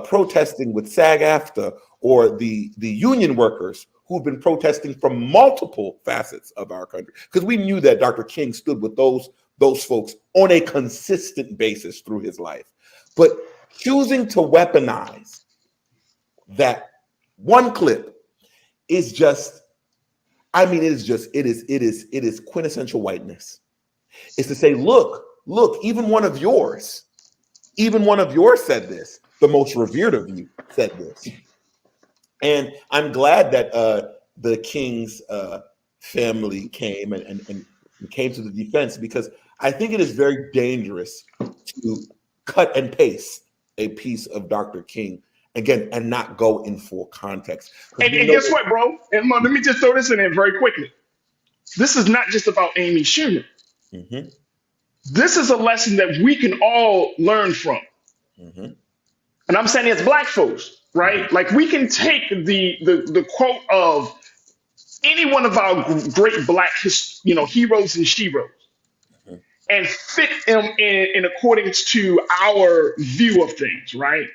protesting with SAG-AFTRA, or the union workers who've been protesting from multiple facets of our country. Because we knew that Dr. King stood with those folks on a consistent basis through his life. But choosing to weaponize that one clip is just, it is quintessential whiteness. It's to say, look, even one of yours said this. The most revered of you said this. And I'm glad that the King's family came and came to the defense, because I think it is very dangerous to cut and paste a piece of Dr. King again and not go in full context. And guess what, bro? And let me just throw this in there very quickly. This is not just about Amy Schumer. Mm-hmm. This is a lesson that we can all learn from. Mm-hmm. And I'm saying as black folks, right? Like we can take the quote of any one of our great black heroes and sheroes and fit them in accordance to our view of things, right?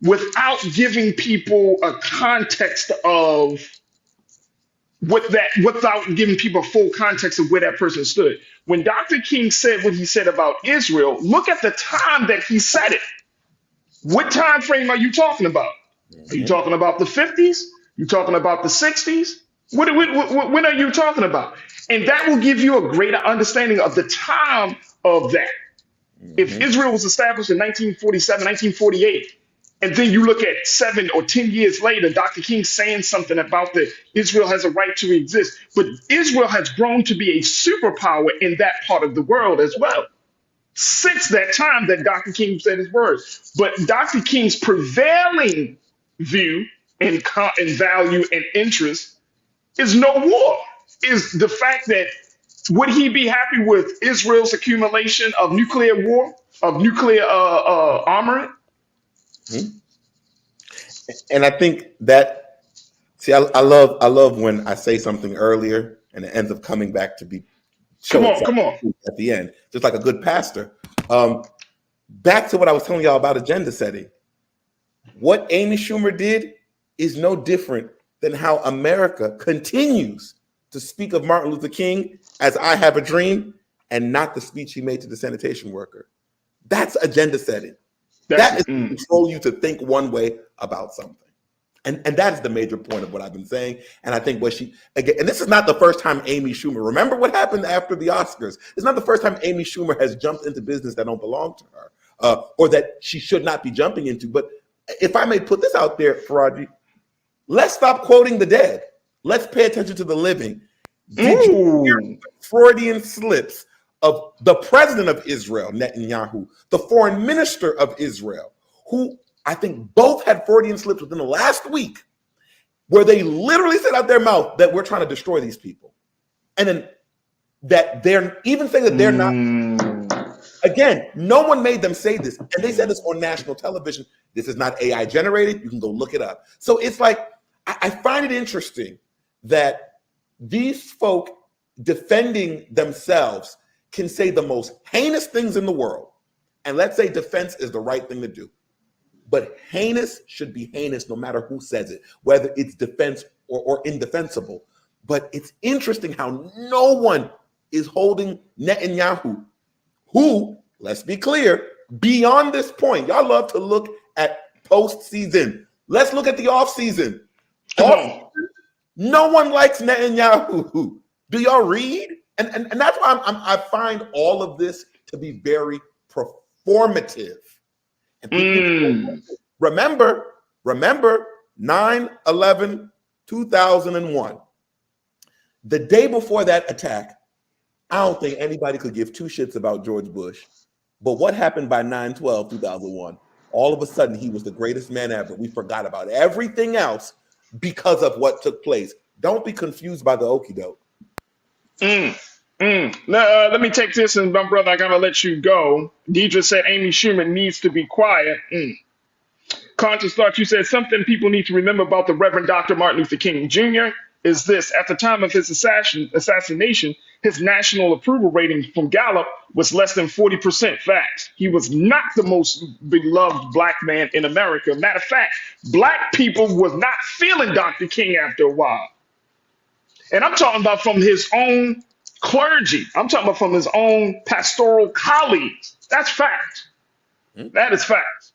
Without giving people a context of without giving people full context of where that person stood. When Dr. King said what he said about Israel, look at the time that he said it. What time frame are you talking about? Are you talking about the 50s? You talking about the 60s? When are you talking about? And that will give you a greater understanding of the time of that. If Israel was established in 1947, 1948, and then you look at 7 or 10 years later, Dr. King saying something about that Israel has a right to exist. But Israel has grown to be a superpower in that part of the world as well. Since that time that Dr. King said his words. But Dr. King's prevailing view and value and interest is no war. Is the fact that would he be happy with Israel's accumulation of nuclear war, of nuclear armament? And I think that, see, I love when I say something earlier and it ends up coming back to be come on at the end, just like a good pastor. Back to what I was telling y'all about agenda setting. What Amy Schumer did is no different than how America continues to speak of Martin Luther King as I have a dream and not the speech he made to the sanitation worker. That's agenda setting. That is to control you to think one way about something. And that is the major point of what I've been saying. And I think what she, again, and this is not the first time Amy Schumer, remember what happened after the Oscars. It's not the first time Amy Schumer has jumped into business that don't belong to her or that she should not be jumping into. But if I may put this out there, Farajii, let's stop quoting the dead. Let's pay attention to the living. Did you hear the Freudian slips of the president of Israel, Netanyahu, the foreign minister of Israel, who I think both had Freudian slips within the last week, where they literally said out their mouth that we're trying to destroy these people. And then that they're even saying that they're not. Again, no one made them say this. And they said this on national television. This is not AI generated. You can go look it up. So it's like, I find it interesting that these folk defending themselves can say the most heinous things in the world. And let's say defense is the right thing to do. But heinous should be heinous no matter who says it, whether it's defense or indefensible. But it's interesting how no one is holding Netanyahu, who, let's be clear, beyond this point, y'all love to look at postseason. Let's look at the offseason. No one likes Netanyahu. Do y'all read? And that's why I find all of this to be very performative. And remember 9/11, 2001. The day before that attack, I don't think anybody could give two shits about George Bush. But what happened by 9/12/2001? All of a sudden, he was the greatest man ever. We forgot about everything else because of what took place. Don't be confused by the okie doke. Let me take this, and my brother, I gotta let you go. Deidre said Amy Schumer needs to be quiet. Conscious thought, you said something people need to remember about the Reverend Dr. Martin Luther King Jr. is this: at the time of his assassination, his national approval rating from Gallup was less than 40%. Facts. He was not the most beloved black man in America. Matter of fact, black people was not feeling Dr. King after a while. And I'm talking about from his own clergy. I'm talking about from his own pastoral colleagues. That's fact. That is fact.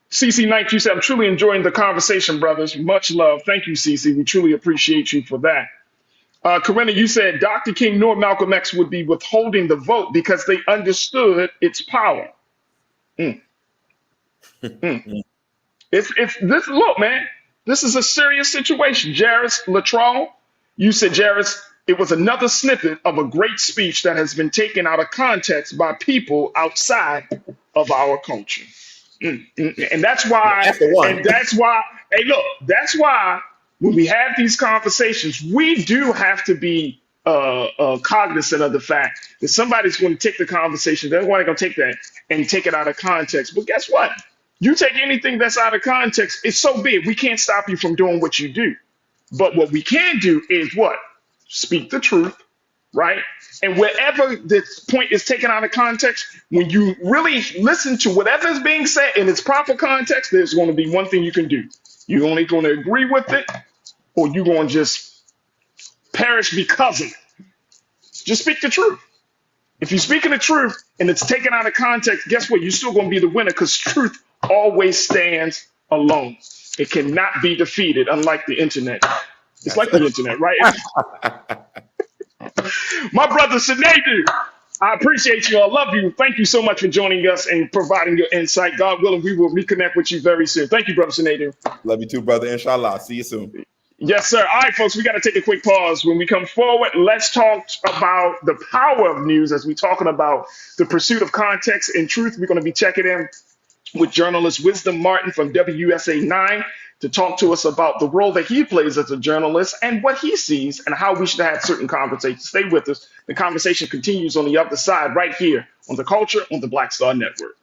CC Knight, you said, I'm truly enjoying the conversation, brothers. Much love. Thank you, CC. We truly appreciate you for that. Corinna, you said Dr. King nor Malcolm X would be withholding the vote because they understood its power. It's this. Look, man, this is a serious situation. Jairus Latrell, you said, Jairus, it was another snippet of a great speech that has been taken out of context by people outside of our culture. And that's why, hey, look, that's why when we have these conversations, we do have to be cognizant of the fact that somebody's going to take the conversation. They're going to take that and take it out of context. But guess what? You take anything that's out of context, it's so big. We can't stop you from doing what you do. But what we can do is what? Speak the truth, right? And wherever this point is taken out of context, when you really listen to whatever is being said in its proper context, there's going to be one thing you can do. You're only going to agree with it, or you're going to just perish because of it. Just speak the truth. If you're speaking the truth and it's taken out of context, guess what? You're still going to be the winner because truth always stands alone. It cannot be defeated, unlike the internet. It's like the internet, right? My brother Sinedu, I appreciate you. I love you. Thank you so much for joining us and providing your insight. God willing, we will reconnect with you very soon. Thank you, brother Sinedu. Love you too, brother. Inshallah. See you soon. Yes, sir. All right, folks, we got to take a quick pause. When we come forward, let's talk about the power of news as we're talking about the pursuit of context and truth. We're going to be checking in with journalist Wisdom Martin from WUSA 9 to talk to us about the role that he plays as a journalist and what he sees and how we should have certain conversations. Stay with us. The conversation continues on the other side right here on The Culture on the Black Star Network.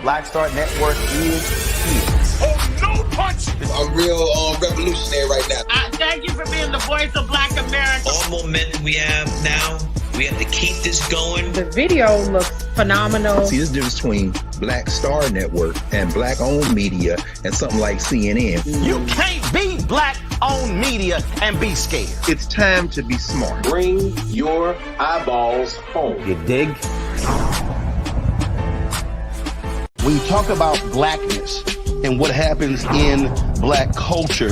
Black Star Network is here. Oh, no punch! I'm real revolutionary right now. Thank you for being the voice of Black America. All momentum we have now, we have to keep this going. The video looks phenomenal. See, there's a difference between Black Star Network and black-owned media and something like CNN. You can't be black-owned media and be scared. It's time to be smart. Bring your eyeballs home. You dig? When you talk about blackness and what happens in black culture,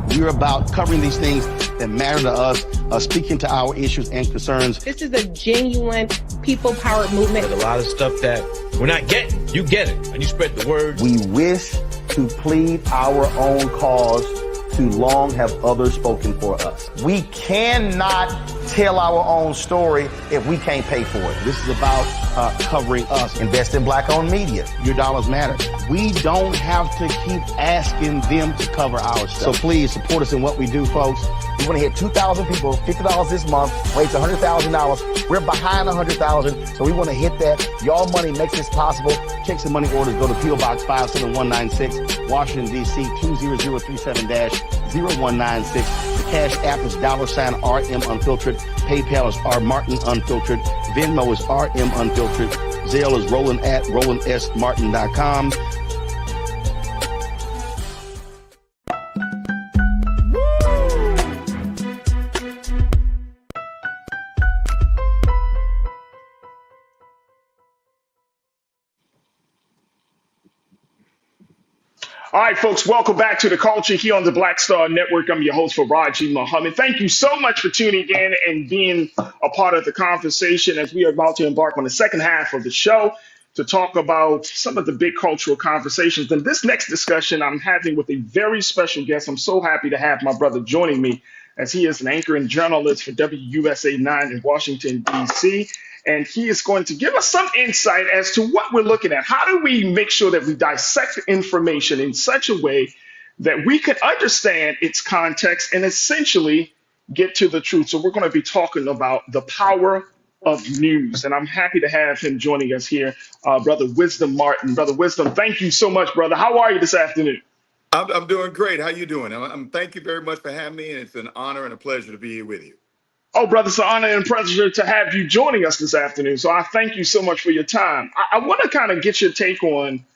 we're about covering these things that matter to us, speaking to our issues and concerns. This is a genuine people-powered movement. There's a lot of stuff that we're not getting. You get it, and you spread the word. We wish to plead our own cause. Too long have others spoken for us. We cannot tell our own story if we can't pay for it. This is about covering us. Invest in black-owned media. Your dollars matter. We don't have to keep asking them to cover our stuff. So please support us in what we do, folks. We want to hit 2,000 people, $50 this month, raise $100,000. We're behind 100,000, so we want to hit that. Y'all money makes this possible. Checks and money orders go to P.O. Box 57196, Washington, D.C. 20037-0196. The Cash App is $RM Unfiltered. PayPal is R Martin Unfiltered. Venmo is RM Unfiltered. Zelle is Roland at RolandSMartin.com. All right, folks, welcome back to The Culture here on the Black Star Network. I'm your host, Farajii Muhammad. Thank you so much for tuning in and being a part of the conversation as we are about to embark on the second half of the show to talk about some of the big cultural conversations. And this next discussion I'm having with a very special guest. I'm so happy to have my brother joining me as he is an anchor and journalist for WUSA 9 in Washington, D.C., and he is going to give us some insight as to what we're looking at. How do we make sure that we dissect information in such a way that we can understand its context and essentially get to the truth? So we're going to be talking about the power of news. And I'm happy to have him joining us here, Brother Wisdom Martin. Brother Wisdom, thank you so much, brother. How are you this afternoon? I'm doing great. How you doing? Thank you very much for having me, and it's an honor and a pleasure to be here with you. Oh, brother, it's an honor and pleasure to have you joining us this afternoon. So I thank you so much for your time. I want to kind of get your take on,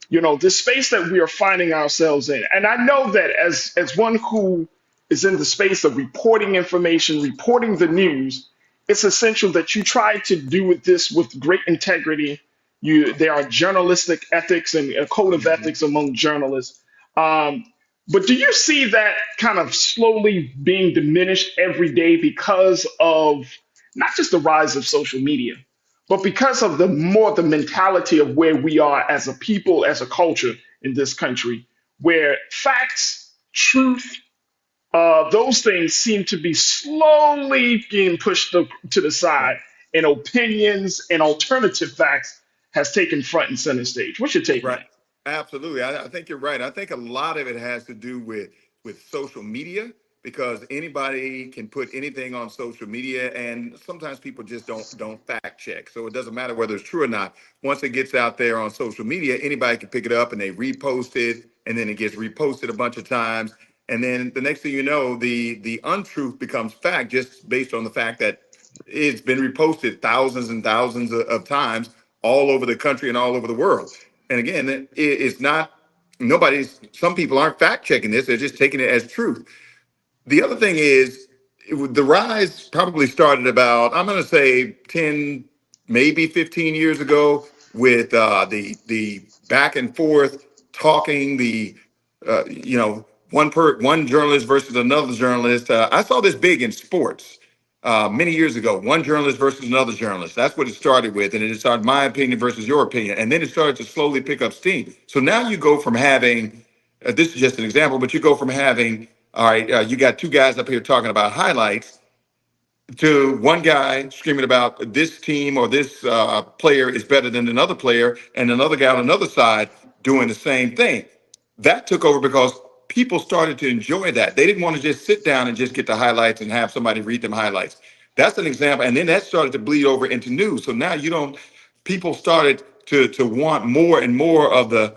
this space that we are finding ourselves in. And I know that as one who is in the space of reporting information, reporting the news, it's essential that you try to do this with great integrity. There are journalistic ethics and a code of ethics among journalists. But do you see that kind of slowly being diminished every day because of not just the rise of social media, but because of the mentality of where we are as a people, as a culture in this country, where facts, truth, those things seem to be slowly being pushed to the side, and opinions and alternative facts has taken front and center stage. What's your take on Right. that? Absolutely. I think you're right. I think a lot of it has to do with social media because anybody can put anything on social media and sometimes people just don't fact check. So it doesn't matter whether it's true or not. Once it gets out there on social media, anybody can pick it up and they repost it and then it gets reposted a bunch of times. And then the next thing you know, the untruth becomes fact just based on the fact that it's been reposted thousands and thousands of times all over the country and all over the world. And again, it's not some people aren't fact checking this, they're just taking it as truth. The other thing is the rise probably started about, I'm going to say 10, maybe 15 years ago with the back and forth talking, one journalist versus another journalist. I saw this big in sports many years ago, one journalist versus another journalist. That's what it started with. And it started my opinion versus your opinion. And then it started to slowly pick up steam. So now you go from having, this is just an example, but you go from having, all right, you got two guys up here talking about highlights to one guy screaming about this team or this player is better than another player, and another guy on another side doing the same thing. That took over because people started to enjoy that. They didn't want to just sit down and just get the highlights and have somebody read them highlights. That's an example. And then that started to bleed over into news. So now people started to want more and more of the,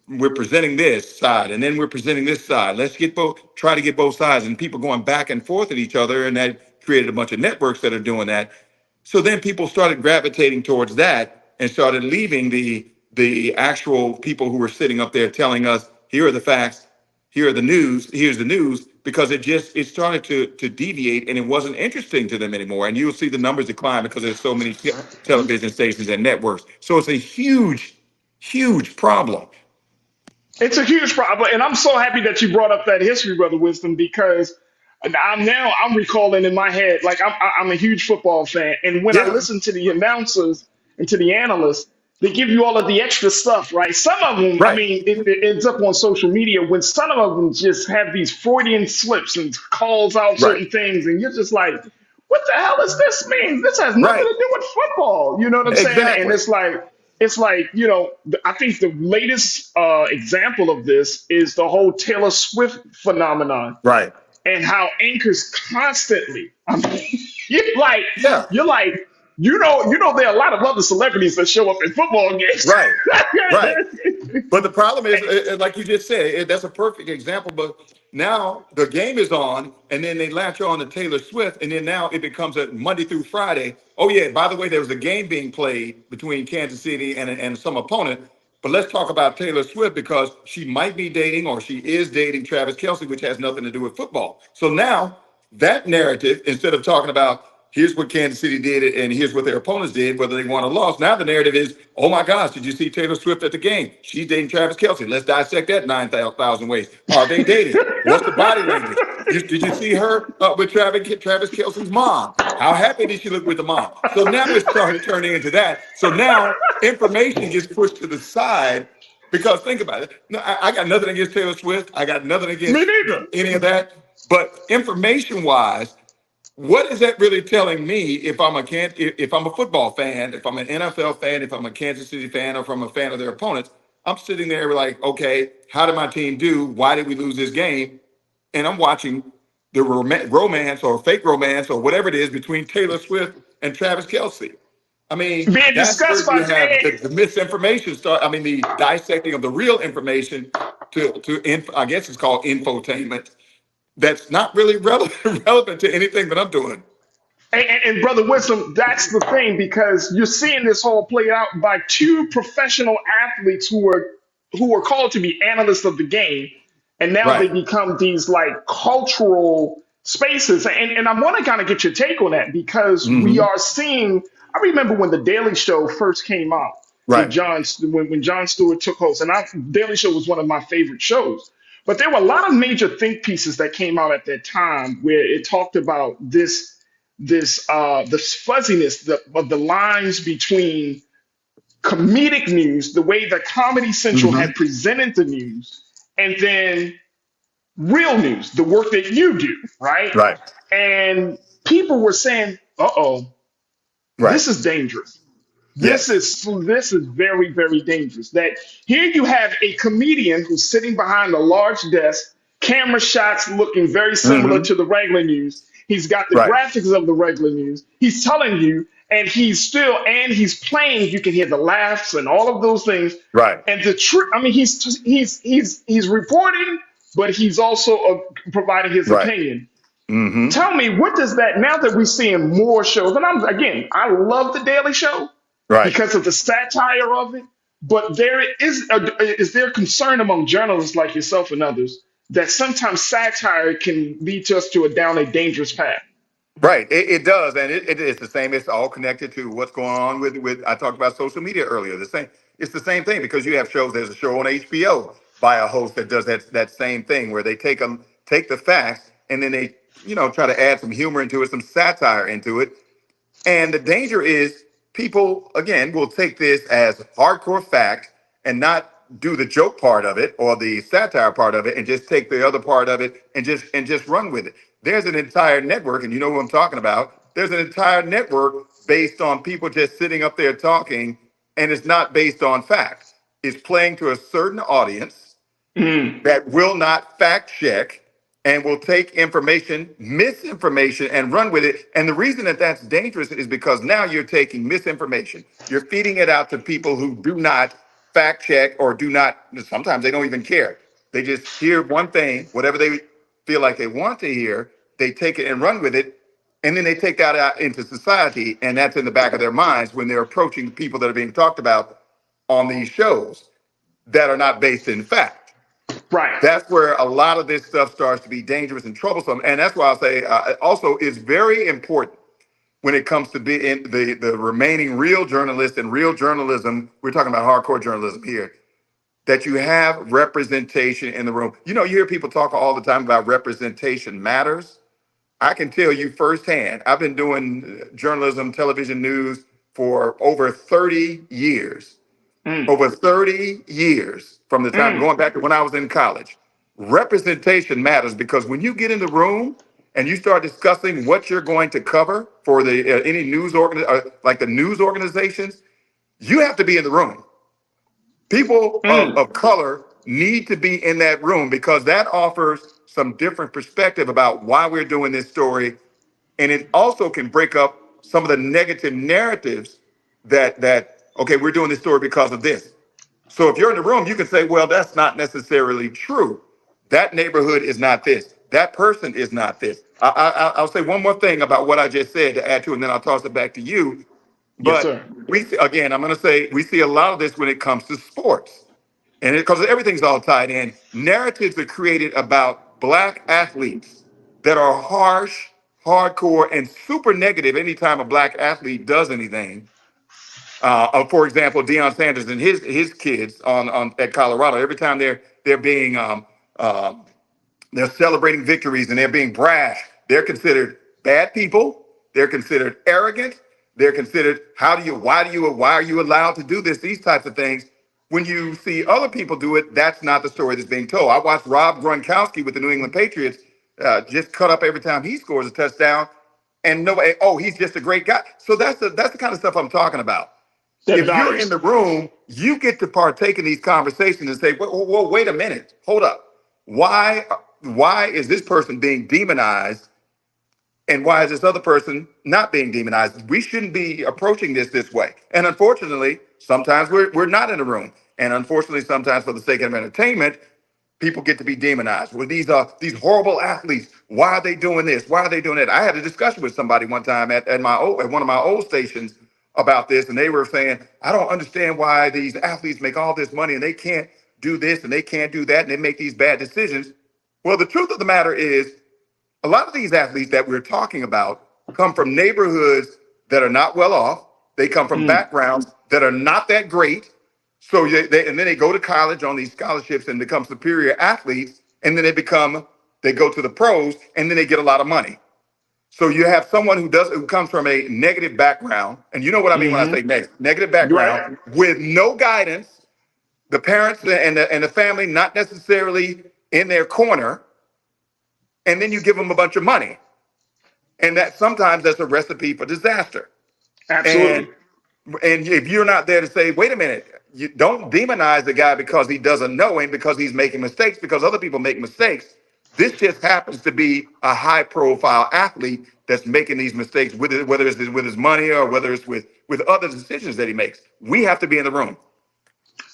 we're presenting this side and then we're presenting this side. Let's try to get both sides, and people going back and forth at each other. And that created a bunch of networks that are doing that. So then people started gravitating towards that and started leaving the actual people who were sitting up there telling us, here are the facts, here's the news, because it started to deviate and it wasn't interesting to them anymore. And you'll see the numbers decline because there's so many television stations and networks. So it's a huge, huge problem. It's a huge problem, and I'm so happy that you brought up that history, Brother Wisdom, because I'm recalling in my head, like I'm a huge football fan, and when I Yeah. listen to the announcers and to the analysts, they give you all of the extra stuff, right? Some of them, I Right. mean, it ends up on social media when some of them just have these Freudian slips and calls out Right. certain things, and you're just like, what the hell does this mean? This has nothing Right. to do with football. You know what I'm saying? And Exactly. it's like, I think the latest example of this is the whole Taylor Swift phenomenon Right. and how anchors constantly, I mean, you're like, Yeah. you're like, there are a lot of other celebrities that show up in football games. Right. Right. But the problem is, like you just said, that's a perfect example. But now the game is on, and then they latch on to Taylor Swift, and then now it becomes a Monday through Friday. Oh yeah, by the way, there was a game being played between Kansas City and some opponent. But let's talk about Taylor Swift because she might be dating or she is dating Travis Kelce, which has nothing to do with football. So now that narrative, instead of talking about here's what Kansas City did and here's what their opponents did, whether they won or lost. Now the narrative is, oh my gosh, did you see Taylor Swift at the game? She's dating Travis Kelce. Let's dissect that 9,000 ways. Are they dating? What's the body language? Did you see her with Travis Kelce's mom? How happy did she look with the mom? So now it's starting turning into that. So now information gets pushed to the side because think about it. No, I got nothing against Taylor Swift. I got nothing against Me neither. any of that. But information-wise, what is that really telling me if I'm a football fan, if I'm an NFL fan, if I'm a Kansas City fan, or if I'm a fan of their opponents? I'm sitting there like, okay, how did my team do? Why did we lose this game? And I'm watching the romance or fake romance or whatever it is between Taylor Swift and Travis Kelce. I mean, Being that's discussed where you by have the misinformation start. I mean, the dissecting of the real information I guess it's called infotainment. That's not really relevant to anything that I'm doing. And Brother Wisdom, that's the thing, because you're seeing this whole play out by two professional athletes who are called to be analysts of the game, and now they Right. become these like cultural spaces. And I want to kind of get your take on that because we Mhm. are seeing. I remember when the Daily Show first came out with Right. when Jon Stewart took host, and Daily Show was one of my favorite shows. But there were a lot of major think pieces that came out at that time where it talked about this fuzziness of the lines between comedic news, the way that Comedy Central Mhm. had presented the news, and then real news, the work that you do, right? Right. And people were saying, "Uh-oh, Right. this is dangerous. This Yes. is very, very dangerous." That here you have a comedian who's sitting behind a large desk, camera shots looking very similar Mm-hmm. to the regular news. He's got the Right. graphics of the regular news. He's telling you, and he's playing. You can hear the laughs and all of those things. Right. And the truth, I mean, he's reporting, but he's also providing his Right. opinion. Mm-hmm. Tell me, what does that, now that we're seeing more shows, and I love the Daily Show Right. because of the satire of it, but is there concern among journalists like yourself and others that sometimes satire can lead us down a dangerous path? Right, it does, and it's the same. It's all connected to what's going on with. I talked about social media earlier. The same. It's the same thing because you have shows. There's a show on HBO by a host that does that same thing where they take the facts and then they try to add some humor into it, some satire into it. And the danger is people, again, will take this as hardcore fact and not do the joke part of it or the satire part of it and just take the other part of it and just run with it. There's an entire network, and you know what I'm talking about. There's an entire network based on people just sitting up there talking, and it's not based on facts. It's playing to a certain audience that will not fact check and will take information, misinformation, and run with it. And the reason that that's dangerous is because now you're taking misinformation. You're feeding it out to people who do not fact check or do not, sometimes they don't even care. They just hear one thing, whatever they feel like they want to hear, they take it and run with it. And then they take that out into society. And that's in the back of their minds when they're approaching people that are being talked about on these shows that are not based in fact. Right. That's where a lot of this stuff starts to be dangerous and troublesome. And that's why I'll say also it's very important when it comes to being the remaining real journalists and real journalism. We're talking about hardcore journalism here, that you have representation in the room. You hear people talk all the time about representation matters. I can tell you firsthand, I've been doing journalism, television news for over 30 years. Over 30 years from the time going back to when I was in college. Representation matters because when you get in the room and you start discussing what you're going to cover for the any news like the news organizations, you have to be in the room. People of color need to be in that room because that offers some different perspective about why we're doing this story. And it also can break up some of the negative narratives that okay, we're doing this story because of this. So if you're in the room, you can say, well, that's not necessarily true. That neighborhood is not this. That person is not this. I'll say one more thing about what I just said to add to it, and then I'll toss it back to you. Yes, But sir. again, I'm going to say we see a lot of this when it comes to sports. And because everything's all tied in, narratives are created about Black athletes that are harsh, hardcore, and super negative anytime a Black athlete does anything. For example, Deion Sanders and his kids on at Colorado. Every time they're being they're celebrating victories and they're being brash, they're considered bad people. They're considered arrogant. They're considered why are you allowed to do this? These types of things. When you see other people do it, that's not the story that's being told. I watched Rob Gronkowski with the New England Patriots just cut up every time he scores a touchdown, and nobody. Oh, he's just a great guy. So that's the kind of stuff I'm talking about. If you're in the room, you get to partake in these conversations and say, well, wait a minute, hold up. Why is this person being demonized and why is this other person not being demonized? We shouldn't be approaching this way. And unfortunately, sometimes we're not in the room. And unfortunately, sometimes for the sake of entertainment, people get to be demonized. Well, these horrible athletes. Why are they doing this? Why are they doing that? I had a discussion with somebody one time at one of my old stations about this, and they were saying, I don't understand why these athletes make all this money and they can't do this and they can't do that and they make these bad decisions. Well, the truth of the matter is, a lot of these athletes that we're talking about come from neighborhoods that are not well off. They come from backgrounds that are not that great. So and then they go to college on these scholarships and become superior athletes. And then they go to the pros and then they get a lot of money. So you have someone who comes from a negative background. And you know what I mean when I say negative background, with no guidance, the parents and the family not necessarily in their corner. and then you give them a bunch of money. And that sometimes that's a recipe for disaster. Absolutely. And if you're not there to say, wait a minute, you don't demonize the guy because he doesn't know and because he's making mistakes, because other people make mistakes. This just happens to be a high profile athlete that's making these mistakes, whether it's with his money or whether it's with other decisions that he makes. We have to be in the room.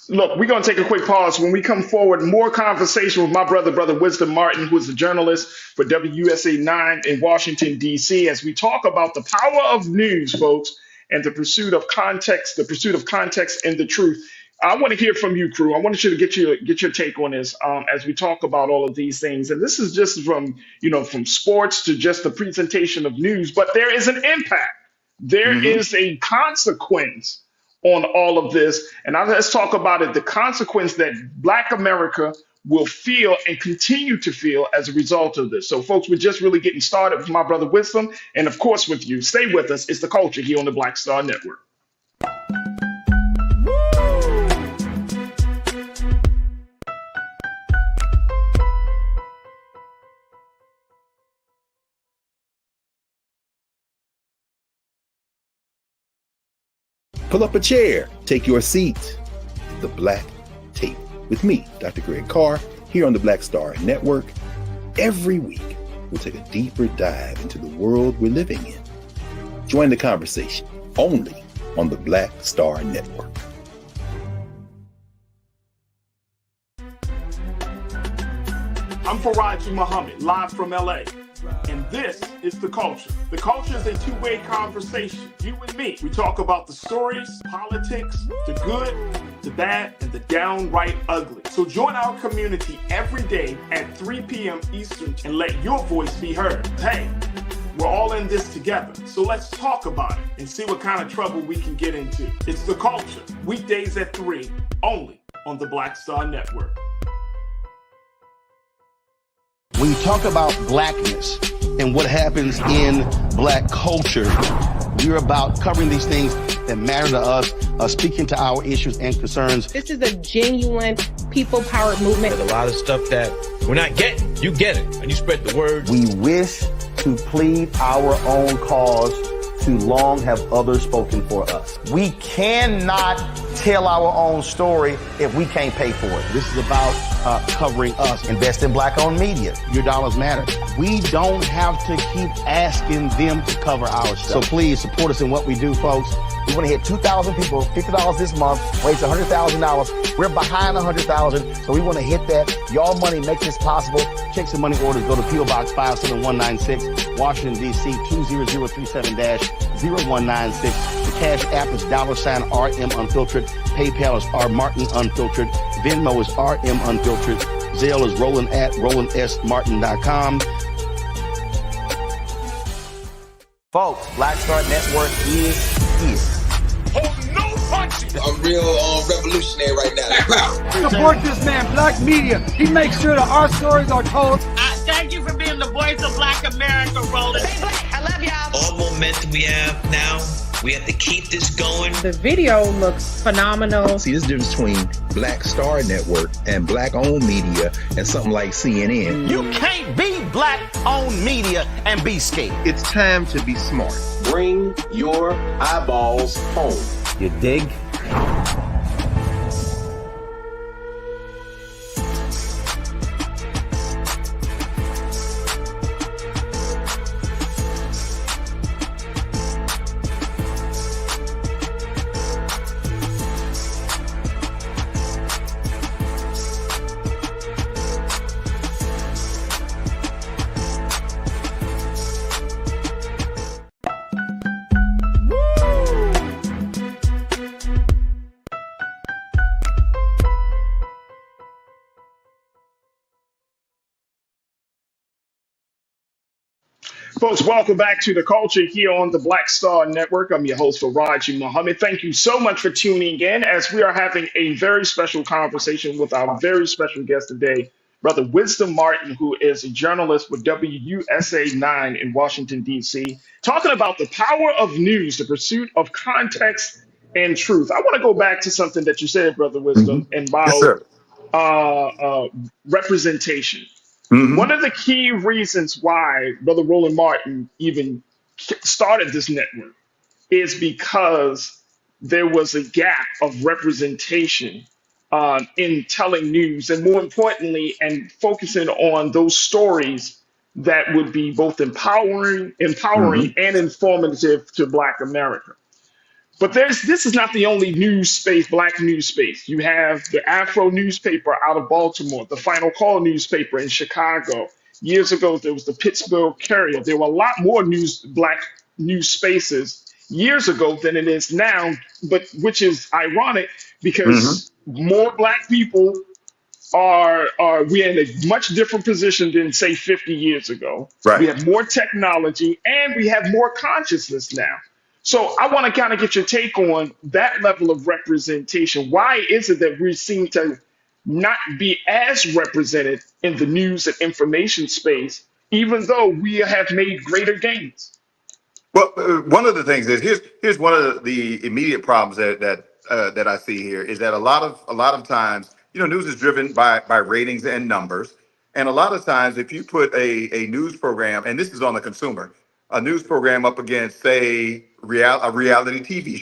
Look, we're going to take a quick pause. When we come forward, more conversation with my brother Wisdom Martin, who is a journalist for WUSA 9 in Washington, D.C., as we talk about the power of news, folks, and the pursuit of context and the truth. I want to hear from you, crew. I want you to get your take on this as we talk about all of these things. And this is just from sports to just the presentation of news, but there is an impact. There is a consequence on all of this. And let's talk about it, the consequence that Black America will feel and continue to feel as a result of this. So, folks, we're just really getting started with my brother Wisdom, and of course with you. Stay with us. It's The Culture here on the Black Star Network. Pull up a chair, take your seat. The Black Tape with me, Dr. Greg Carr, here on the Black Star Network. Every week, we'll take a deeper dive into the world we're living in. Join the conversation only on the Black Star Network. I'm Farajii Muhammad, live from LA. And this is The Culture. The Culture is a two-way conversation. You and me. We talk about the stories, politics, the good, the bad, and the downright ugly. So join our community every day at 3 p.m. Eastern and let your voice be heard. Hey, we're all in this together. So let's talk about it and see what kind of trouble we can get into. It's The Culture, weekdays at 3, only on the Black Star Network. When you talk about blackness and what happens in Black culture, we're about covering these things that matter to us, speaking to our issues and concerns. This is a genuine people-powered movement. There's a lot of stuff that we're not getting. You get it, and you spread the word. We wish to plead our own cause. Too long have others spoken for us. We cannot tell our own story if we can't pay for it. This is about covering us. Invest in Black-owned media. Your dollars matter. We don't have to keep asking them to cover our stuff. So please support us in what we do, folks. We want to hit 2,000 people, $50 this month, raise $100,000. We're behind 100,000, so we want to hit that. Y'all money makes this possible. Checks and money orders go to P.O. Box 57196, Washington, D.C. 20037-0196. The Cash App is $RM Unfiltered. PayPal is R Martin Unfiltered. Venmo is RM Unfiltered. Zelle is RolandS.Martin.com. Folks, Black Star Network is here. Oh, no punches! I'm real revolutionary right now. Support this man, Black Media. He makes sure that our stories are told. Thank you for being the voice of Black America, Roland. I love y'all. All momentum we have now, we have to keep this going. The video looks phenomenal. See, this difference between Black Star Network and Black-owned media and something like CNN. You can't be Black-owned media and be scared. It's time to be smart. Bring your eyeballs home. You dig? Folks, welcome back to The Culture here on the Black Star Network. I'm your host, Farajii Muhammad. Thank you so much for tuning in as we are having a very special conversation with our very special guest today, Brother Wisdom Martin, who is a journalist with WUSA 9 in Washington, D.C., talking about the power of news, the pursuit of context and truth. I want to go back to something that you said, Brother Wisdom, about representation. Mm-hmm. One of the key reasons why Brother Roland Martin even started this network is because there was a gap of representation in telling news, and more importantly, and focusing on those stories that would be both empowering Mm-hmm. and informative to Black America. But this is not the only news space, Black news space. You have the Afro newspaper out of Baltimore, the Final Call newspaper in Chicago. Years ago, there was the Pittsburgh Courier. There were a lot more Black news spaces years ago than it is now, but which is ironic Mm-hmm. because more Black people are we're in a much different position than say 50 years ago. We Right. have more technology and we have more consciousness now. So I want to kind of get your take on that level of representation. Why is it that we seem to not be as represented in the news and information space, even though we have made greater gains? Well, one of the things is here's one of the immediate problems that I see here is that a lot of times, news is driven by ratings and numbers, and a lot of times if you put a news program, and this is on the consumer, a news program up against say a reality TV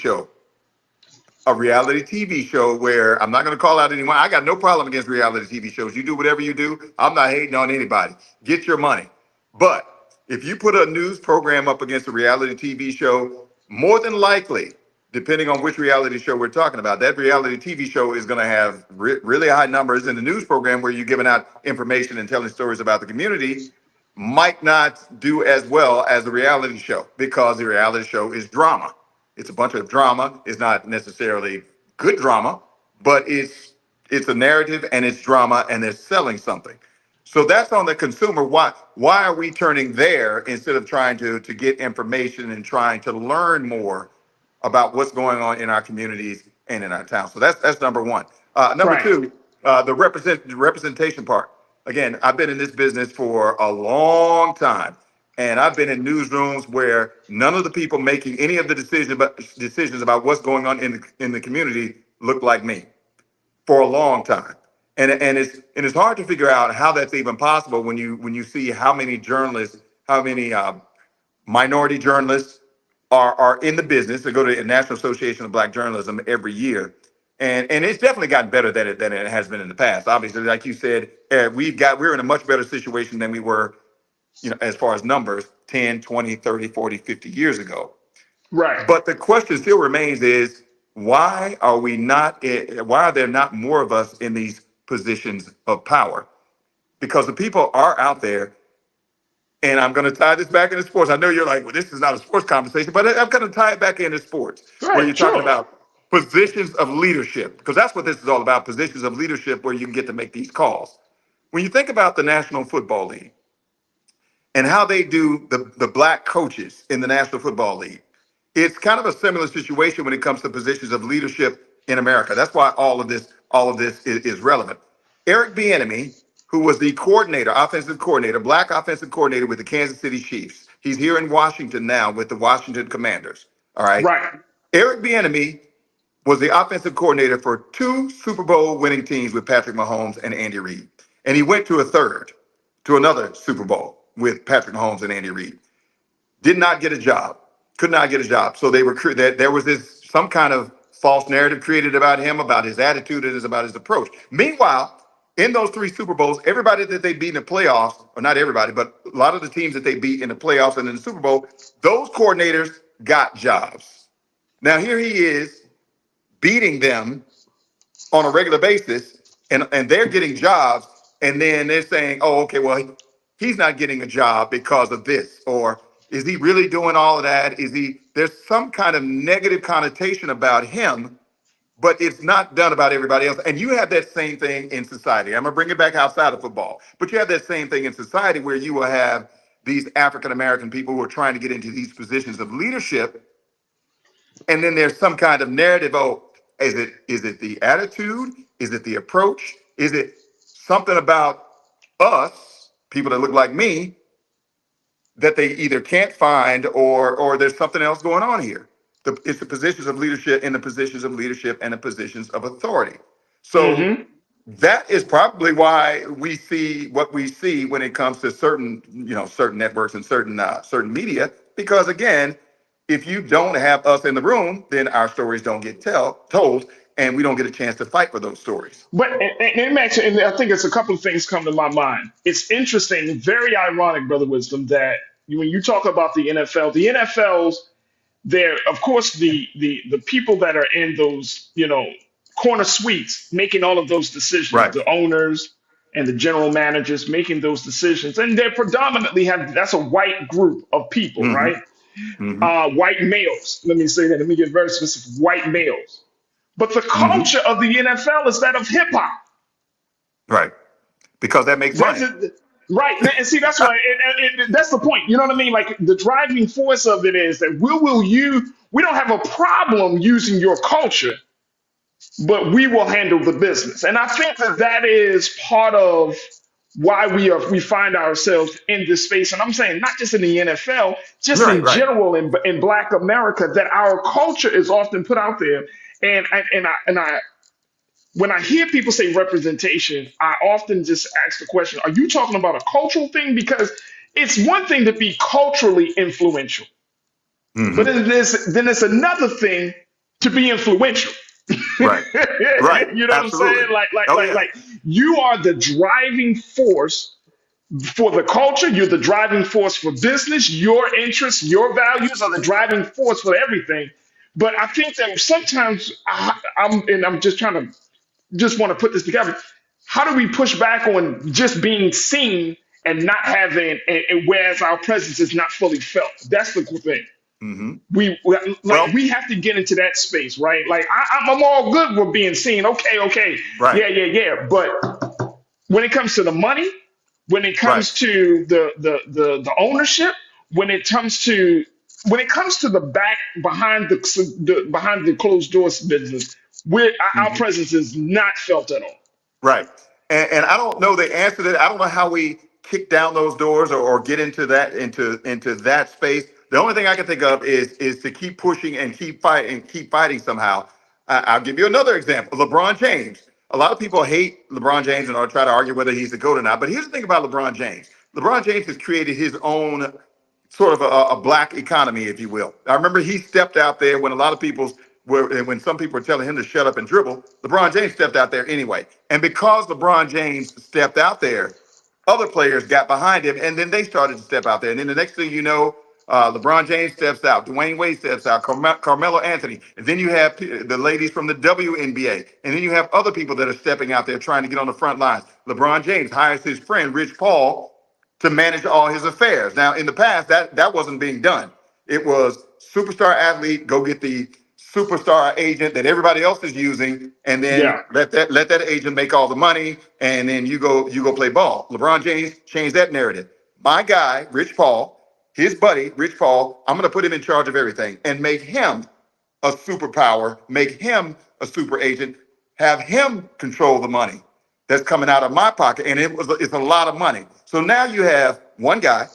show, where I'm not going to call out anyone. I got no problem against reality TV shows. You do whatever you do. I'm not hating on anybody. Get your money. But if you put a news program up against a reality TV show, more than likely, depending on which reality show we're talking about, that reality TV show is going to have really high numbers. And the news program where you're giving out information and telling stories about the community might not do as well as the reality show because the reality show is drama. It's a bunch of drama. It's not necessarily good drama, but it's a narrative and it's drama and they're selling something. So that's on the consumer. Why are we turning there instead of trying to get information and trying to learn more about what's going on in our communities and in our town? So that's number one. Number Right. two, the representation part. Again, I've been in this business for a long time. And I've been in newsrooms where none of the people making any of the decisions about what's going on in the community look like me for a long time. And it's hard to figure out how that's even possible when you see how many journalists, how many minority journalists are in the business. They go to the National Association of Black Journalism every year. And it's definitely gotten better than it has been in the past. Obviously, like you said, we're in a much better situation than we were, as far as numbers, 10, 20, 30, 40, 50 years ago. Right. But the question still remains is, why are there not more of us in these positions of power? Because the people are out there, and I'm going to tie this back into sports. I know you're like, well, this is not a sports conversation, but I'm going to tie it back into sports, where you're Right. talking Sure. about positions of leadership, because that's what this is all about, positions of leadership where you can get to make these calls. When you think about the National Football League, and how they do the black coaches in the National Football League. It's kind of a similar situation when it comes to positions of leadership in America. That's why all of this is relevant. Eric Bieniemy, who was the offensive coordinator, black offensive coordinator with the Kansas City Chiefs. He's here in Washington now with the Washington Commanders. All right. Right. Eric Bieniemy was the offensive coordinator for 2 Super Bowl winning teams with Patrick Mahomes and Andy Reid. And he went to another Super Bowl with Patrick Mahomes and Andy Reid. Did not get a job. Could not get a job. So they there was some kind of false narrative created about him, about his attitude, and about his approach. Meanwhile, in those 3 Super Bowls, everybody that they beat in the playoffs, or not everybody, but a lot of the teams that they beat in the playoffs and in the Super Bowl, those coordinators got jobs. Now here he is beating them on a regular basis, and they're getting jobs, and then they're saying, oh, okay, well, he's not getting a job because of this, or is he really doing all of that? There's some kind of negative connotation about him, but it's not done about everybody else. And you have that same thing in society. I'm gonna bring it back outside of football, but you have that same thing in society where you will have these African-American people who are trying to get into these positions of leadership. And then there's some kind of narrative. Oh, is it the attitude? Is it the approach? Is it something about us, people that look like me, that they either can't find or there's something else going on here? It's the positions of leadership and the positions of leadership and the positions of authority. So that is probably why we see what we see when it comes to certain, certain networks and certain media. Because again, if you don't have us in the room, then our stories don't get told, and we don't get a chance to fight for those stories. But and I think it's a couple of things come to my mind. It's interesting, very ironic, Brother Wisdom, that when you talk about the NFL's there, of course, the people that are in those, corner suites making all of those decisions, Right. the owners and the general managers making those decisions, and they're predominantly that's a white group of people, Mm-hmm. right? Mm-hmm. White males. Let me say that. Let me get very specific. White males. But the Mm-hmm. culture of the NFL is that of hip hop. Right. Because that makes money. Right. And see, that's why that's the point. You know what I mean? Like the driving force of it is that we don't have a problem using your culture, but we will handle the business. And I think that is part of why we find ourselves in this space. And I'm saying not just in the NFL, just in Right. general in Black America, that our culture is often put out there. And I when I hear people say representation, I often just ask the question, are you talking about a cultural thing? Because it's one thing to be culturally influential, Mm-hmm. but then it's another thing to be influential. Right. Right. You know Absolutely. what I'm saying? Like you are the driving force for the culture. You're the driving force for business. Your interests, your values are the driving force for everything. But I think that sometimes I'm just trying to want to put this together. How do we push back on just being seen and not having, whereas our presence is not fully felt? That's the cool thing. Mm-hmm. We have to get into that space, right? Like I'm all good with being seen. Okay. Right. Yeah. But when it comes to the money, when it comes to the ownership, when it comes to the behind the closed doors business, our presence is not felt at all. Right. And I don't know the answer to that. I don't know how we kick down those doors or get into that space. The only thing I can think of is to keep pushing and keep fighting somehow. I'll give you another example. LeBron James. A lot of people hate LeBron James and or try to argue whether he's the GOAT or not. But here's the thing about LeBron James. LeBron James has created his own sort of a black economy, if you will. I remember he stepped out there when when some people were telling him to shut up and dribble. LeBron James stepped out there anyway. And because LeBron James stepped out there, other players got behind him, and then they started to step out there. And then the next thing you know, LeBron James steps out, Dwayne Wade steps out, Carmelo Anthony. And then you have the ladies from the WNBA. And then you have other people that are stepping out there trying to get on the front lines. LeBron James hires his friend, Rich Paul, to manage all his affairs. Now, in the past, that wasn't being done. It was superstar athlete, go get the superstar agent that everybody else is using, and then let that agent make all the money, and then you go play ball. LeBron James changed that narrative. My guy, Rich Paul, his buddy, Rich Paul, I'm going to put him in charge of everything and make him a superpower, make him a super agent, have him control the money that's coming out of my pocket, and it's a lot of money. So now you have one guy,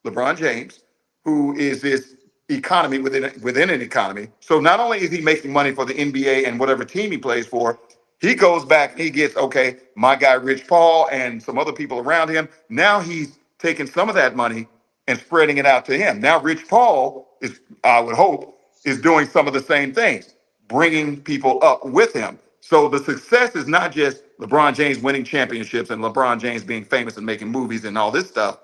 LeBron James, who is this economy within an economy. So not only is he making money for the NBA and whatever team he plays for, he goes back and he gets, okay, my guy Rich Paul and some other people around him. Now he's taking some of that money and spreading it out to him. Now Rich Paul is, I would hope, is doing some of the same things, bringing people up with him. So the success is not just LeBron James winning championships and LeBron James being famous and making movies and all this stuff.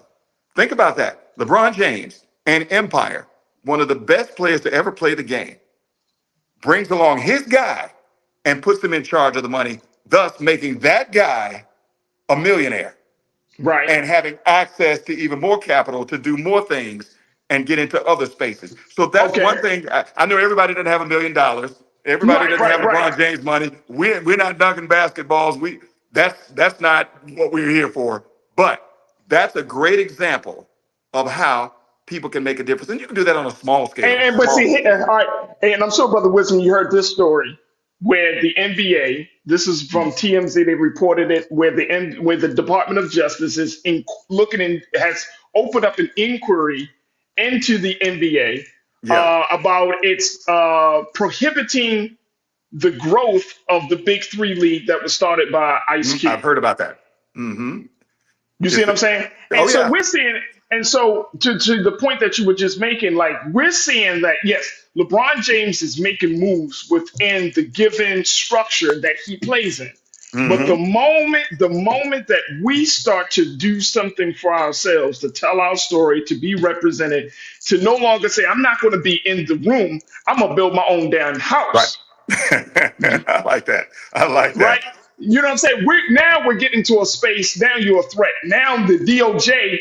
Think about that. LeBron James and Empire, one of the best players to ever play the game, brings along his guy and puts him in charge of the money, thus making that guy a millionaire. Right. And having access to even more capital to do more things and get into other spaces. So that's one thing. I know everybody doesn't have $1 million. Everybody doesn't have LeBron James money. We're not dunking basketballs. That's not what we're here for. But that's a great example of how people can make a difference, and you can do that on a small scale. All right, and I'm sure, Brother Wisdom, you heard this story where the NBA. This is from TMZ. They reported it where the Department of Justice is has opened up an inquiry into the NBA about its prohibiting the growth of the Big Three League that was started by Ice Cube. I've heard about that. Mm-hmm. You see what I'm saying? And Oh, so yeah. we're seeing, and so to the point that you were just making, like we're seeing that, yes, LeBron James is making moves within the given structure that he plays in. But the moment that we start to do something for ourselves, to tell our story, to be represented, to no longer say, I'm not going to be in the room, I'm going to build my own damn house. I like that. I like that. Right? You know what I'm saying? We're getting to a space, now you're a threat. Now the DOJ,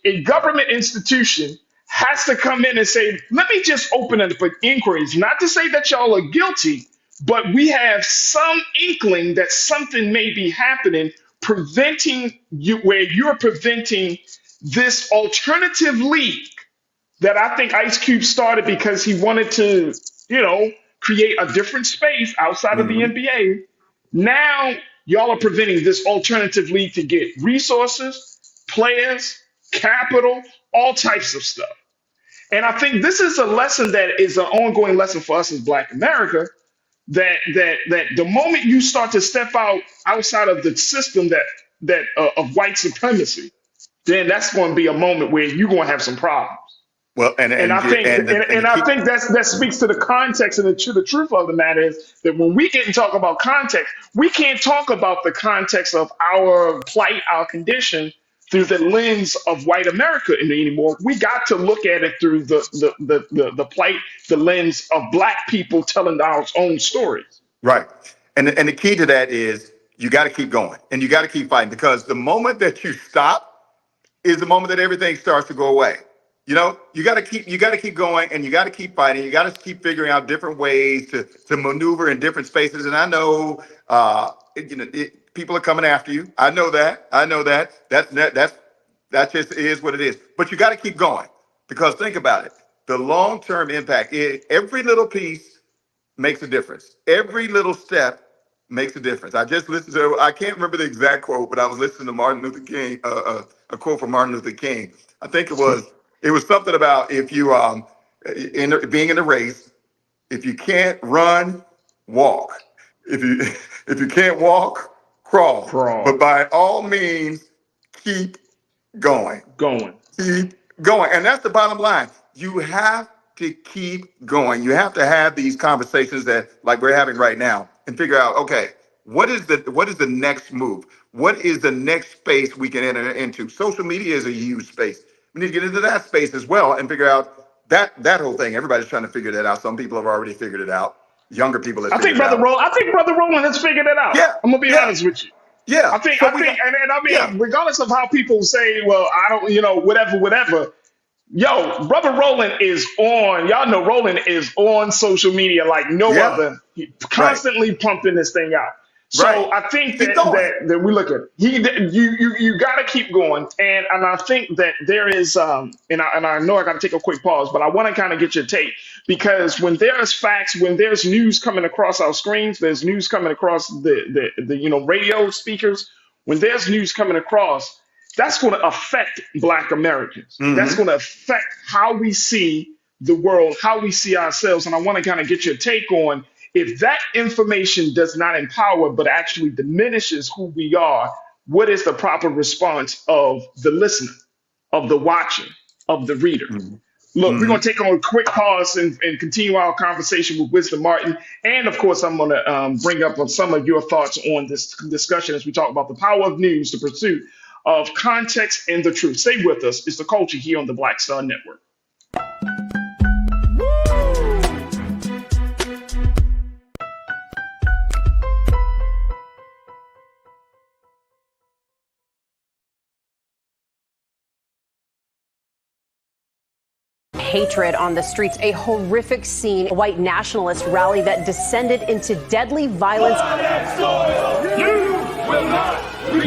a government institution, has to come in and say, let me just open up for inquiries. Not to say that y'all are guilty, but we have some inkling that something may be happening, preventing you, where you're preventing this alternative league that I think Ice Cube started because he wanted to, create a different space outside of the NBA. Now y'all are preventing this alternative league to get resources, players, capital, all types of stuff. And I think this is a lesson that is an ongoing lesson for us as Black America, that the moment you start to step outside of the system that of white supremacy, then that's going to be a moment where you're going to have some problems. Well, and I think that speaks to the context, and the truth of the matter is that when we get and talk about context, we can't talk about the context of our plight, our condition, through the lens of white America anymore. We got to look at it through the plight, the lens of Black people telling our own stories. Right. And the key to that is you got to keep going and you got to keep fighting, because the moment that you stop is the moment that everything starts to go away. You got to keep going, and you got to keep fighting. You got to keep figuring out different ways to maneuver in different spaces. And I know, people are coming after you. I know that. That just is what it is. But you got to keep going, because think about it. The long-term impact, every little piece makes a difference. Every little step makes a difference. I just listened to, I can't remember the exact quote, but I was listening to Martin Luther King, a quote from Martin Luther King. I think it was something about if you being in a race, if you can't run, walk. If you can't walk, crawl. But by all means, keep going. Keep going. And that's the bottom line. You have to keep going. You have to have these conversations that like we're having right now and figure out, okay, what is the next move? What is the next space we can enter into? Social media is a huge space. We need to get into that space as well and figure out that whole thing. Everybody's trying to figure that out. Some people have already figured it out. Younger people have figured it out. I think Brother Roland has figured it out. Yeah. I'm gonna be honest with you. Yeah. I think, regardless of how people say, well, I don't, whatever. Yo, Brother Roland is on. Y'all know Roland is on social media like no other. He constantly pumping this thing out. So I think that we look at it. You got to keep going, and I think that there is and I know I got to take a quick pause, but I want to kind of get your take, because when there's facts, when there's news coming across our screens, there's news coming across the radio speakers. When there's news coming across, that's going to affect Black Americans. That's going to affect how we see the world, how we see ourselves, and I want to kind of get your take on, if that information does not empower, but actually diminishes who we are, what is the proper response of the listener, of the watcher, of the reader? Look, we're going to take a quick pause and continue our conversation with Wisdom Martin. And of course, I'm going to bring up some of your thoughts on this discussion as we talk about the power of news, the pursuit of context and the truth. Stay with us. It's The Culture here on the Black Star Network. Hatred on the streets, a horrific scene, a white nationalist rally that descended into deadly violence.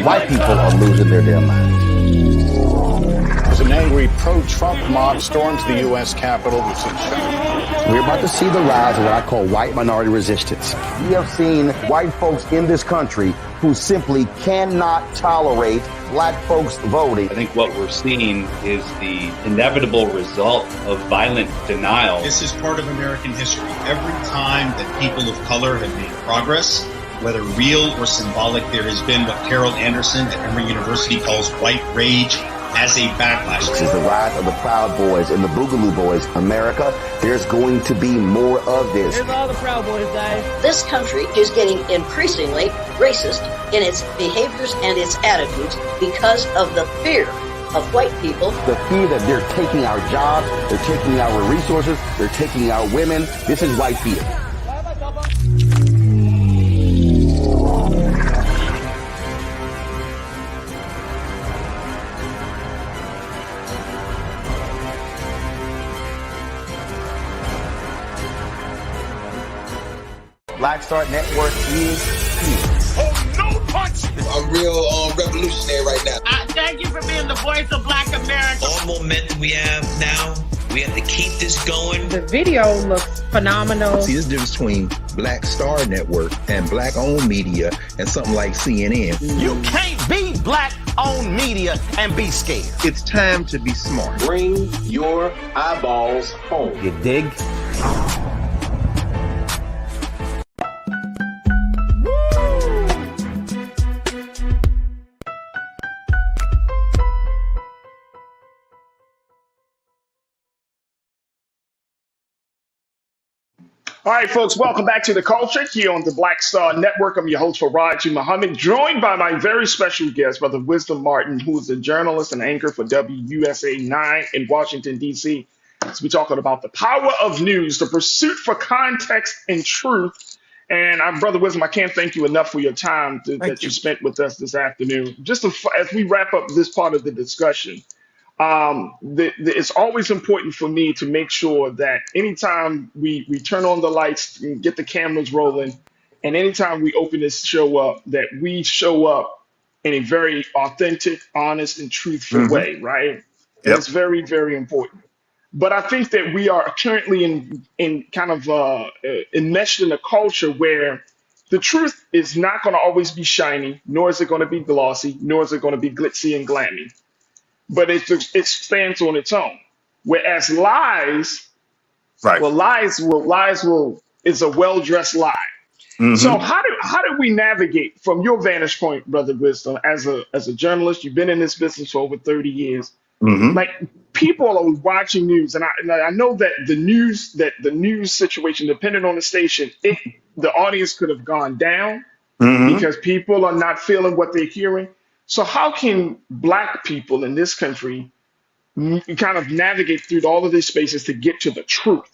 White people are losing their damn minds. As an angry pro-Trump mob storms the U.S. Capitol, we've seen We're about to see the rise of what I call white minority resistance. We have seen white folks in this country who simply cannot tolerate black folks voting. I think what we're seeing is the inevitable result of violent denial. This is part of American history. Every time that people of color have made progress, whether real or symbolic, there has been what Carol Anderson at Emory University calls white rage as a backlash. This is the rise of the Proud Boys and the Boogaloo Boys. America, there's going to be more of this. Here's all the Proud Boys, guys. This country is getting increasingly racist in its behaviors and its attitudes because of the fear of white people. The fear that they're taking our jobs, they're taking our resources, they're taking our women. This is white fear. Black Star Network is here. Oh, no punch! I'm real revolutionary right now. Thank you for being the voice of Black America. All momentum we have now, we have to keep this going. The video looks phenomenal. See, there's a difference between Black Star Network and black-owned media and something like CNN. You can't be black-owned media and be scared. It's time to be smart. Bring your eyeballs home. You dig? All right, folks, welcome back to The Culture here on the Black Star Network. I'm your host, Farajii Muhammad, joined by my very special guest, Brother Wisdom Martin, who is a journalist and anchor for WUSA 9 in Washington, D.C. So we're talking about the power of news, the pursuit for context and truth. And Brother Wisdom, I can't thank you enough for your time that you spent with us this afternoon. Just as we wrap up this part of the discussion, it's always important for me to make sure that anytime we turn on the lights and get the cameras rolling, and anytime we open this show up, that we show up in a very authentic, honest, and truthful way, right? And it's very, very important. But I think that we are currently in kind of enmeshed in a culture where the truth is not going to always be shiny, nor is it going to be glossy, nor is it going to be glitzy and glammy. But it stands on its own. Whereas lies, right? Well, lies will is a well-dressed lie. Mm-hmm. So how do we navigate from your vantage point, Brother Wisdom, as a journalist? You've been in this business for over 30 years. Mm-hmm. Like, people are watching news, and I know that the news situation, depending on the station, the audience could have gone down because people are not feeling what they're hearing. So how can Black people in this country kind of navigate through all of these spaces to get to the truth,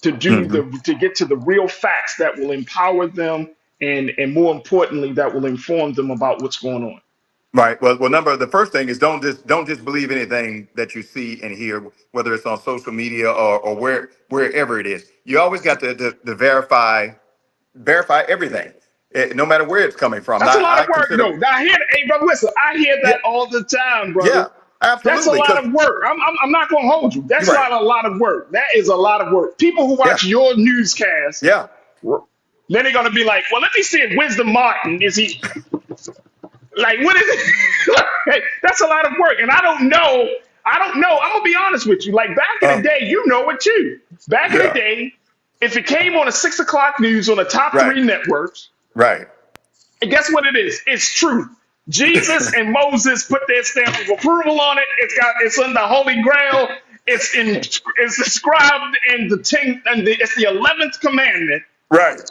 to get to the real facts that will empower them and more importantly, that will inform them about what's going on? Right. Well, the first thing is don't just believe anything that you see and hear, whether it's on social media or wherever it is. You always got to verify everything. No matter where it's coming from. That's a lot of work, though. Hey, brother, listen, I hear that all the time, brother. Yeah, absolutely. That's a lot of work. I'm not going to hold you. That's not a lot of work. That is a lot of work. People who watch your newscast, then they're going to be like, well, let me see if Wisdom Martin, is he... Like, what is it? That's a lot of work. And I don't know. I'm going to be honest with you. Like, back in the day, you know it, too. Back in the day, if it came on a 6 o'clock news on the top 3 networks, right. And guess what it is? It's truth. Jesus and Moses put their stamp of approval on it. It's in the Holy Grail. It's described in it's the 11th commandment. Right.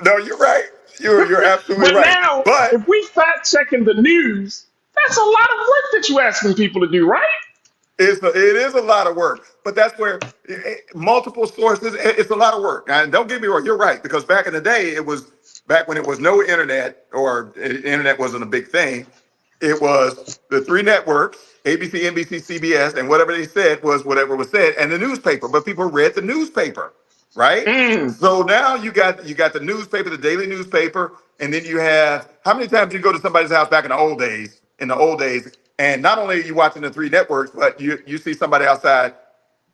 No, you're right. You're absolutely right. But if we fact checking the news, that's a lot of work that you're asking people to do, right? It is a lot of work, but that's where multiple sources. It's a lot of work. And don't get me wrong, you're right, because back in the day, back when it was no internet or internet wasn't a big thing. It was the 3 networks, ABC, NBC, CBS, and whatever they said was whatever was said, and the newspaper. But people read the newspaper, right? So now you got the newspaper, the daily newspaper, and then you have, how many times you go to somebody's house back in the old days, and not only are you watching the 3 networks, but you see somebody outside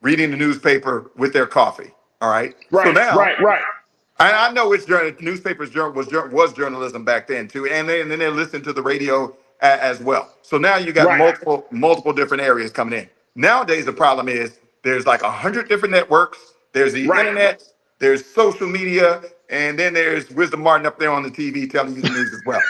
reading the newspaper with their coffee. All right. So Right, now, right, right. I know it's newspapers was journalism back then too, and then they listen to the radio as well. So now you got Right. multiple different areas coming in. Nowadays, the problem is there's like 100 different networks. There's the Right. internet, there's social media, and then there's Wisdom Martin up there on the TV telling you the news as well.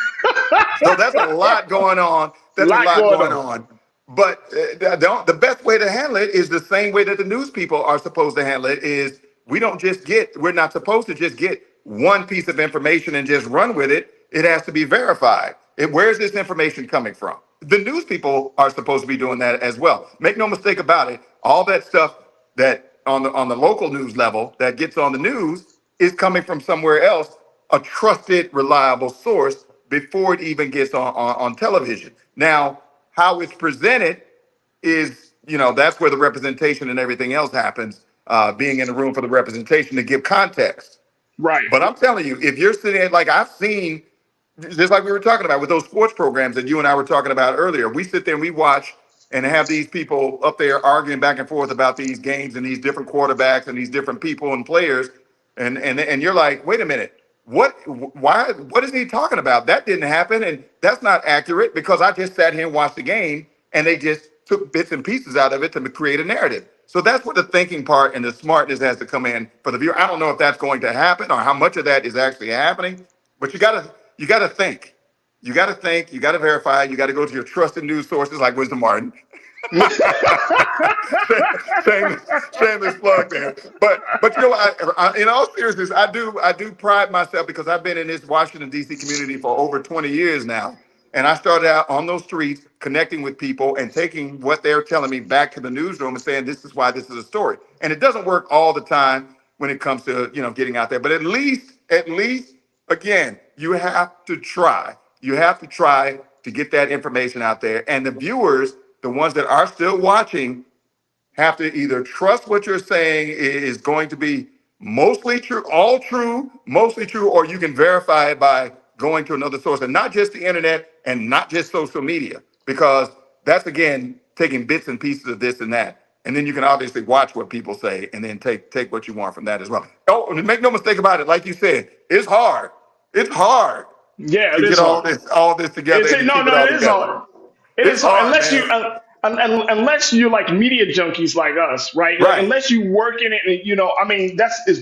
So that's a lot going on. That's a lot going on. But the best way to handle it is the same way that the news people are supposed to handle it. Is we're not supposed to just get one piece of information and just run with it. It has to be verified. Where's this information coming from? The news people are supposed to be doing that as well. Make no mistake about it. All that stuff that on the local news level that gets on the news is coming from somewhere else, a trusted, reliable source before it even gets on television. Now, how it's presented is, that's where the representation and everything else happens, being in the room for the representation to give context. Right. But I'm telling you, if you're sitting there, like I've seen, just like we were talking about with those sports programs that you and I were talking about earlier, we sit there and we watch and have these people up there arguing back and forth about these games and these different quarterbacks and these different people and players. And you're like, wait a minute, what is he talking about? That didn't happen. And that's not accurate because I just sat here and watched the game and they just took bits and pieces out of it to create a narrative. So that's where the thinking part and the smartness has to come in for the viewer. I don't know if that's going to happen or how much of that is actually happening, but you gotta think. You gotta think, you gotta verify, you gotta go to your trusted news sources like Wisdom Martin. Shameless plug there. But I, in all seriousness, I do pride myself because I've been in this Washington, D.C. community for over 20 years now. And I started out on those streets connecting with people and taking what they're telling me back to the newsroom and saying, this is why this is a story. And it doesn't work all the time when it comes to, getting out there. But at least, again, you have to try. You have to try to get that information out there. And the viewers, the ones that are still watching, have to either trust what you're saying is going to be mostly true, mostly true, or you can verify it by going to another source, and not just the internet and not just social media, because that's, again, taking bits and pieces of this and that. And then you can obviously watch what people say and then take what you want from that as well. Oh, and make no mistake about it, like you said, it's hard. It's hard. Yeah, to get all this together. It is hard. It is hard unless you're like media junkies like us, right? Like, unless you work in it,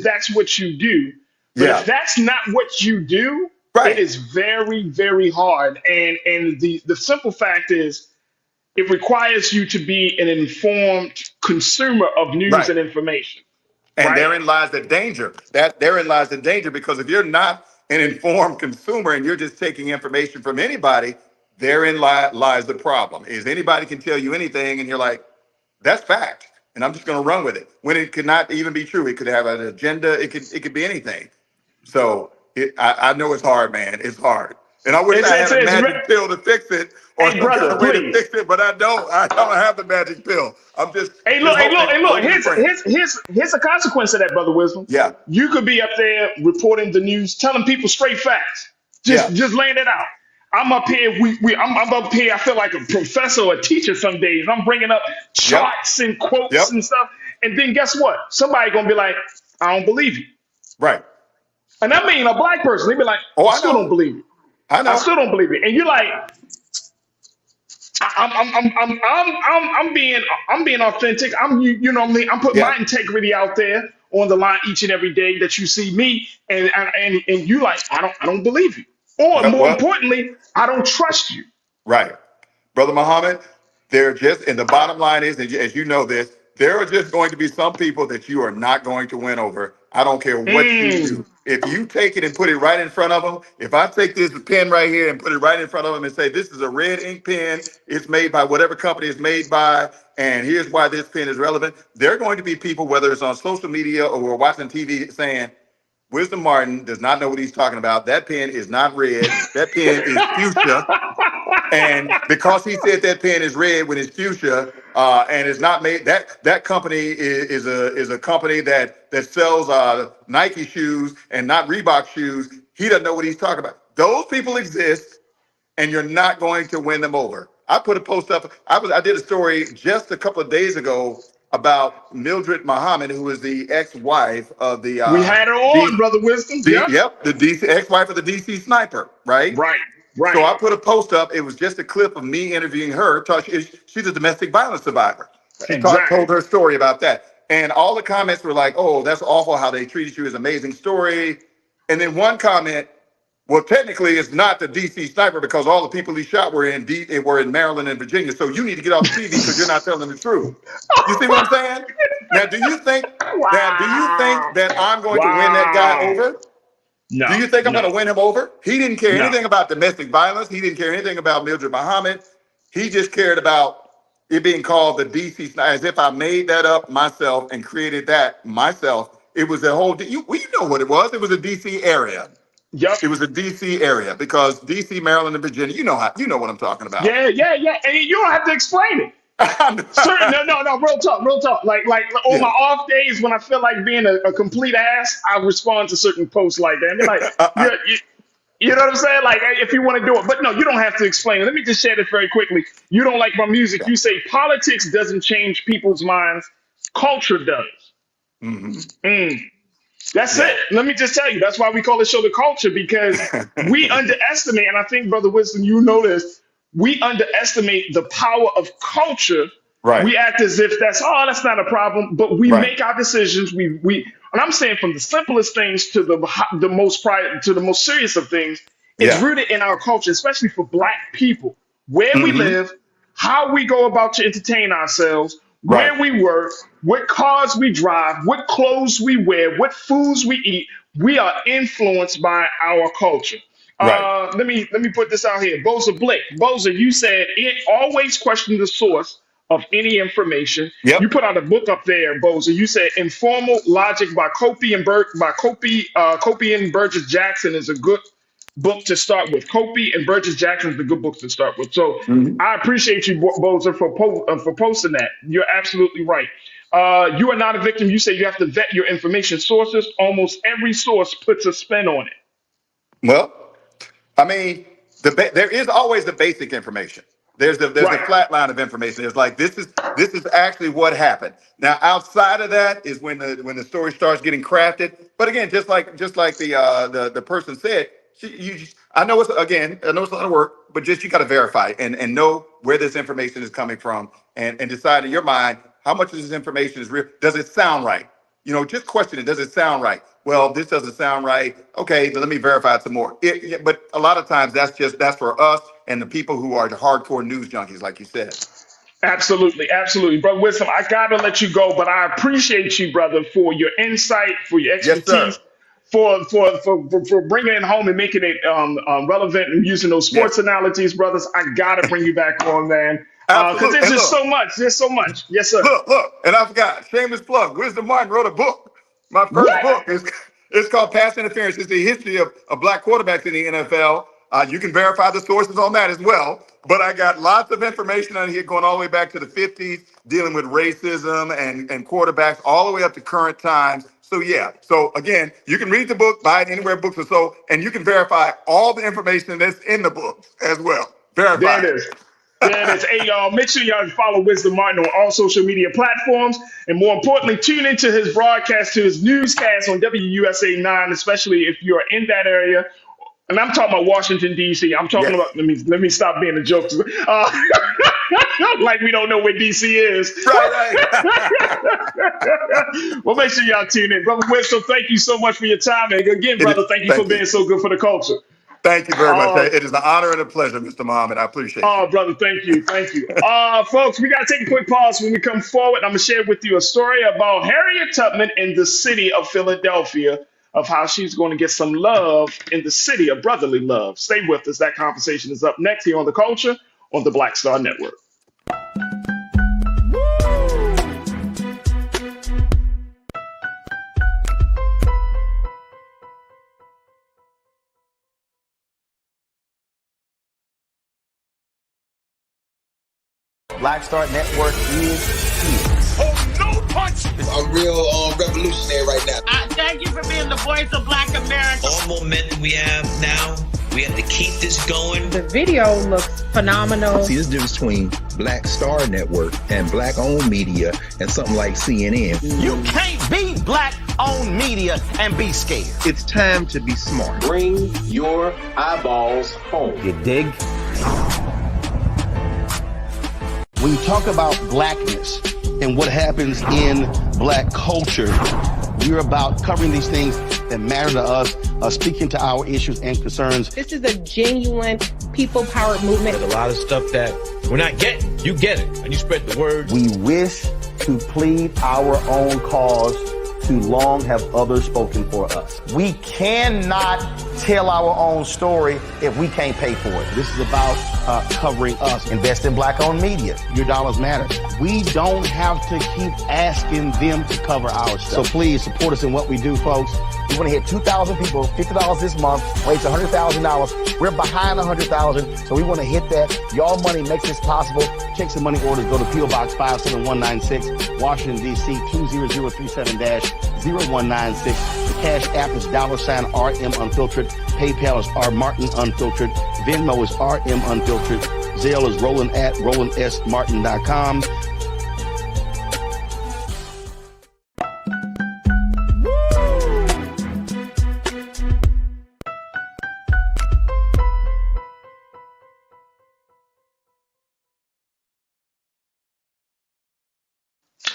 that's what you do. But if that's not what you do, it is very, very hard. And the simple fact is, it requires you to be an informed consumer of news and information. And therein lies the danger. Therein lies the danger, because if you're not an informed consumer and you're just taking information from anybody, therein lies the problem. Is anybody can tell you anything and you're like, that's fact, and I'm just going to run with it, when it could not even be true. It could have an agenda. It could be anything. So I know it's hard, man. It's hard. And I wish I had a magic pill to fix it, or some kind of way to fix it, but I don't have the magic pill. I'm just look. Here's a consequence of that, Brother Wisdom. Yeah. You could be up there reporting the news, telling people straight facts, just laying it out. I'm up here. I'm up here. I feel like a professor or a teacher some days. I'm bringing up charts and quotes and stuff. And then guess what? Somebody gonna be like, I don't believe you. Right. And I mean a black person. They be like, I still don't believe you. I still don't believe it. And you're like, I'm being authentic. I'm putting my integrity out there on the line each and every day that you see me, and you like, I don't believe you. Or more importantly, I don't trust you. Right. Brother Muhammad, and the bottom line is, as you know this, there are just going to be some people that you are not going to win over. I don't care what you do. If you take it and put it right in front of them, if I take this pen right here and put it right in front of them and say, this is a red ink pen, it's made by whatever company it's made by, and here's why this pen is relevant, there are going to be people, whether it's on social media or we're watching TV, saying, Wisdom Martin does not know what he's talking about. That pen is not red. That pen is fuchsia. And because he said that pen is red when it's fuchsia, and it's not made, that company is a company that sells Nike shoes and not Reebok shoes. He doesn't know what he's talking about. Those people exist, and you're not going to win them over. I put a post up. I did a story just a couple of days ago about Mildred Muhammad, who is the ex-wife of the we had her on, Brother Wisdom. Yep, the DC ex-wife of the DC sniper, right? Right. So I put a post up. It was just a clip of me interviewing her. She's a domestic violence survivor. She told her story about that. And all the comments were like, oh, that's awful how they treated you. It's an amazing story. And then one comment, well, technically it's not the DC sniper because all the people he shot were in Maryland and Virginia. So you need to get off TV because you're not telling the truth. You see what I'm saying? Now, do you think that I'm going to win that guy over? No. Do you think I'm going to win him over? He didn't care anything about domestic violence. He didn't care anything about Mildred Muhammad. He just cared about it being called the DC sniper, as if I made that up myself and created that myself. It was a whole, you know what it was. It was a DC area. Yep. It was a DC area because DC, Maryland, and Virginia, you know what I'm talking about. Yeah. And you don't have to explain it. No, real talk. Like on my off days when I feel like being a complete ass, I respond to certain posts like that. And they're like, you know what I'm saying? Like, if you want to do it. But no, you don't have to explain it. Let me just share this very quickly. You don't like my music. You say politics doesn't change people's minds. Culture does. Mm-hmm. That's it. Let me just tell you. That's why we call the show The Culture, because we underestimate, and I think, Brother Wisdom, you know this, we underestimate the power of culture. Right. We act as if that's not a problem, but we make our decisions. And I'm saying from the simplest things to the most serious of things, it's rooted in our culture, especially for Black people, where we live, how we go about to entertain ourselves, where we work, what cars we drive, what clothes we wear, what foods we eat. We are influenced by our culture. Let me put this out here. Boza Blake. Boza, you said it always question the source of any information. You put out a book up there, Boza. You said Informal Logic by Copy and Burgess Jackson is a good book to start with. Copy and Burgess Jackson is a good book to start with. So I appreciate you, Boza, for posting that. You're absolutely right. You are not a victim. You say you have to vet your information sources. Almost every source puts a spin on it. Well, I mean, there is always the basic information. There's the flat line of information. It's like this is actually what happened. Now, outside of that is when the story starts getting crafted. But again, just like the person said, I know it's a lot of work, but just you got to verify and know where this information is coming from and decide in your mind how much of this information is real. Does it sound right? Just question it. Does it sound right? Well, this doesn't sound right. Okay, let me verify it some more. But a lot of times that's for us and the people who are the hardcore news junkies, like you said. Absolutely. Brother Wisdom, I got to let you go, but I appreciate you, brother, for your insight, for your expertise, for bringing it home and making it relevant and using those sports analogies, brothers. I got to bring you back on, man. Because there's just so much. There's so much. Yes, sir. Look, and I forgot. Shameless plug. Wisdom Martin wrote a book. My first book is called Pass Interference. It's the history of Black quarterbacks in the NFL. You can verify the sources on that as well. But I got lots of information on here going all the way back to the 50s, dealing with racism and quarterbacks all the way up to current times. So, So, again, you can read the book, buy it anywhere books are sold, and you can verify all the information that's in the book as well. Verify. There it is. Hey, y'all, make sure y'all follow Wisdom Martin on all social media platforms. And more importantly, tune into his broadcast, to his newscast on WUSA 9, especially if you're in that area. And I'm talking about Washington, D.C. I'm talking about, let me stop being a jokester. Like we don't know where D.C. is. Right. Well, make sure y'all tune in. Brother Wisdom, thank you so much for your time. And again, brother, thank you for being so good for the culture. Thank you very much. It is an honor and a pleasure, Mr. Muhammad. I appreciate it. Oh, brother, thank you. Folks, we got to take a quick pause. When we come forward, I'm going to share with you a story about Harriet Tubman in the city of Philadelphia, of how she's going to get some love in the city of brotherly love. Stay with us. That conversation is up next here on The Culture on the Black Star Network. Black Star Network is here. Oh, no punch! I'm real revolutionary right now. Thank you for being the voice of Black America. All momentum we have now, We have to keep this going. The video looks phenomenal. See, this difference between Black Star Network and black-owned media and something like CNN. You can't be black-owned media and be scared. It's time to be smart. Bring your eyeballs home. You dig? When you talk about blackness and what happens in black culture, we're about covering these things that matter to us, speaking to our issues and concerns. This is a genuine people-powered movement. There's a lot of stuff that we're not getting. You get it, and you spread the word. We wish to plead our own cause. Too long have others spoken for us. We cannot tell our own story if we can't pay for it. This is about covering us. Invest in black-owned media. Your dollars matter. We don't have to keep asking them to cover our stuff. So please support us in what we do, folks. We want to hit 2,000 people, $50 this month, raise $100,000. We're behind 100,000, so we want to hit that. Y'all money makes this possible. Check some money orders. Go to P.O. Box 57196, Washington, D.C. 20037-0196. The Cash App is $RM Unfiltered. PayPal is R Martin Unfiltered. Venmo is RM Unfiltered. Zelle is Roland at RolandSMartin.com.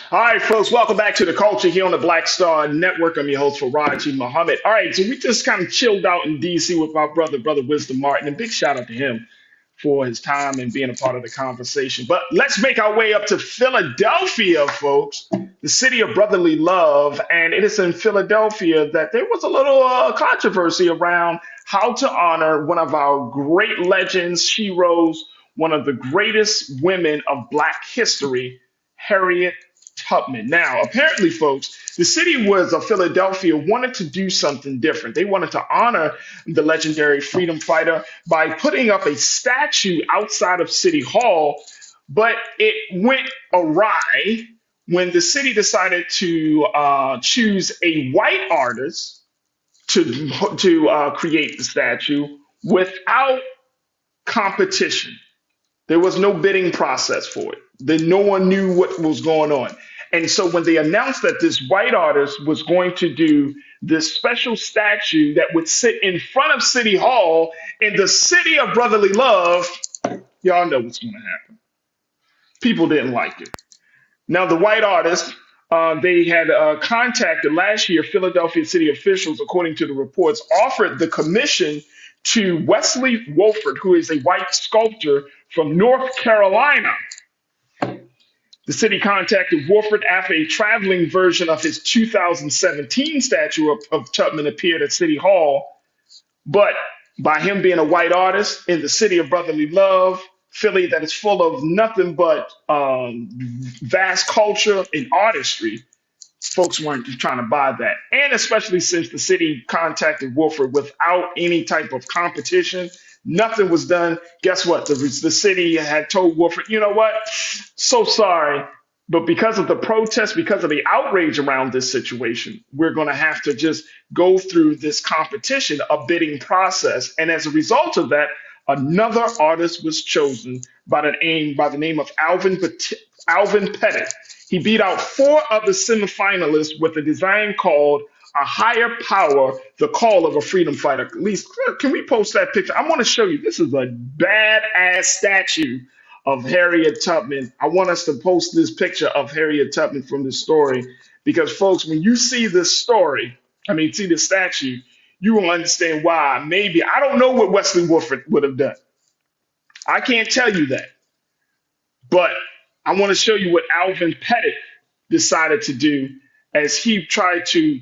All right, folks, welcome back to The Culture here on the Black Star Network. I'm your host, Farajii Muhammad. All right, so we just kind of chilled out in D.C. with my brother Wisdom Martin, and big shout out to him for his time and being a part of the conversation. But let's make our way up to Philadelphia, folks, the city of brotherly love. And it is in Philadelphia that there was a little controversy around how to honor one of our great legends, heroes, one of the greatest women of Black history, Harriet Tubman. Now, apparently, folks, the city of Philadelphia wanted to do something different. They wanted to honor the legendary freedom fighter by putting up a statue outside of City Hall, but it went awry when the city decided to choose a white artist to create the statue without competition. There was no bidding process for it. No one knew what was going on. And so when they announced that this white artist was going to do this special statue that would sit in front of City Hall in the city of brotherly love, y'all know what's going to happen. People didn't like it. Now, the white artist, they had contacted last year Philadelphia city officials, according to the reports, offered the commission to Wesley Wolford, who is a white sculptor from North Carolina. The city contacted Wolford after a traveling version of his 2017 statue of Tubman appeared at City Hall. But by him being a white artist in the city of brotherly love, Philly, that is full of nothing but vast culture and artistry, folks weren't trying to buy that. And especially since the city contacted Wolford without any type of competition, nothing was done. Guess what? The city had told Wolford, you know what? So sorry, but because of the protest, because of the outrage around this situation, we're going to have to just go through this competition, a bidding process. And as a result of that, another artist was chosen by the name of Alvin Pettit. He beat out 4 of the semifinalists with a design called A Higher Power, the Call of a Freedom Fighter. At least, can we post that picture? I want to show you. This is a badass statue of Harriet Tubman. I want us to post this picture of Harriet Tubman from this story because, folks, when you see this see this statue, you will understand why. Maybe, I don't know what Wesley Wolford would have done. I can't tell you that. But I want to show you what Alvin Pettit decided to do as he tried to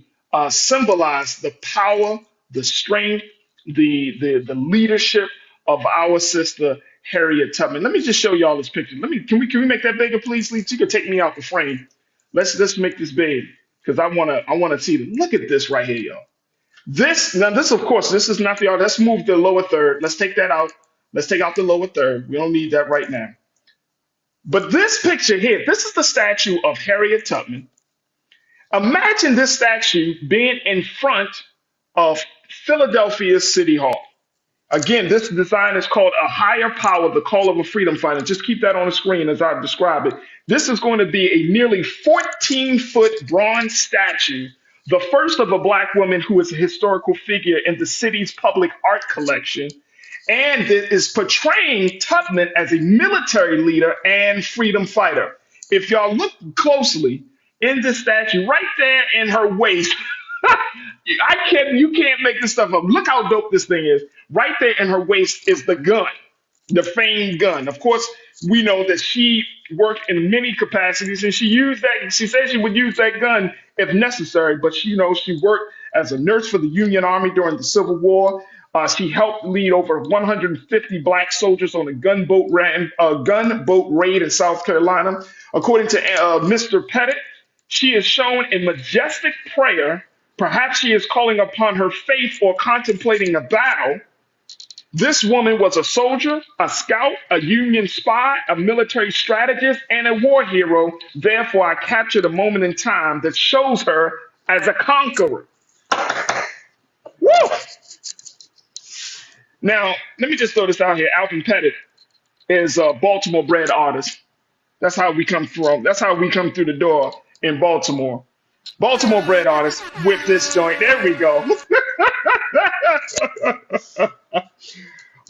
symbolize the power, the strength, the leadership of our sister Harriet Tubman. Let me just show y'all this picture. Can we make that bigger, please? You can take me out the frame. Let's make this big because I wanna see them. Look at this right here, y'all. This of course is not the art. Let's move the lower third. Let's take that out. Let's take out the lower third. We don't need that right now. But this picture here, this is the statue of Harriet Tubman. Imagine this statue being in front of Philadelphia City Hall. Again, this design is called A Higher Power, the Call of a Freedom Fighter. Just keep that on the screen as I describe it. This is going to be a nearly 14-foot bronze statue, the first of a Black woman who is a historical figure in the city's public art collection, and it is portraying Tubman as a military leader and freedom fighter. If y'all look closely in this statue, right there in her waist, you can't make this stuff up. Look how dope this thing is. Right there in her waist is the gun, the famed gun. Of course, we know that she worked in many capacities, and she used that. She said she would use that gun if necessary, but she worked as a nurse for the Union Army during the Civil War. She helped lead over 150 Black soldiers on a gunboat raid in South Carolina. According to Mr. Pettit, she is shown in majestic prayer. Perhaps she is calling upon her faith or contemplating a battle. This woman was a soldier, a scout, a Union spy, a military strategist, and a war hero. Therefore, I captured a moment in time that shows her as a conqueror. Woo! Now, let me just throw this out here. Alvin Pettit is a Baltimore-bred artist. That's how we come from. That's how we come through the door in Baltimore. Baltimore-bred artist with this joint. There we go.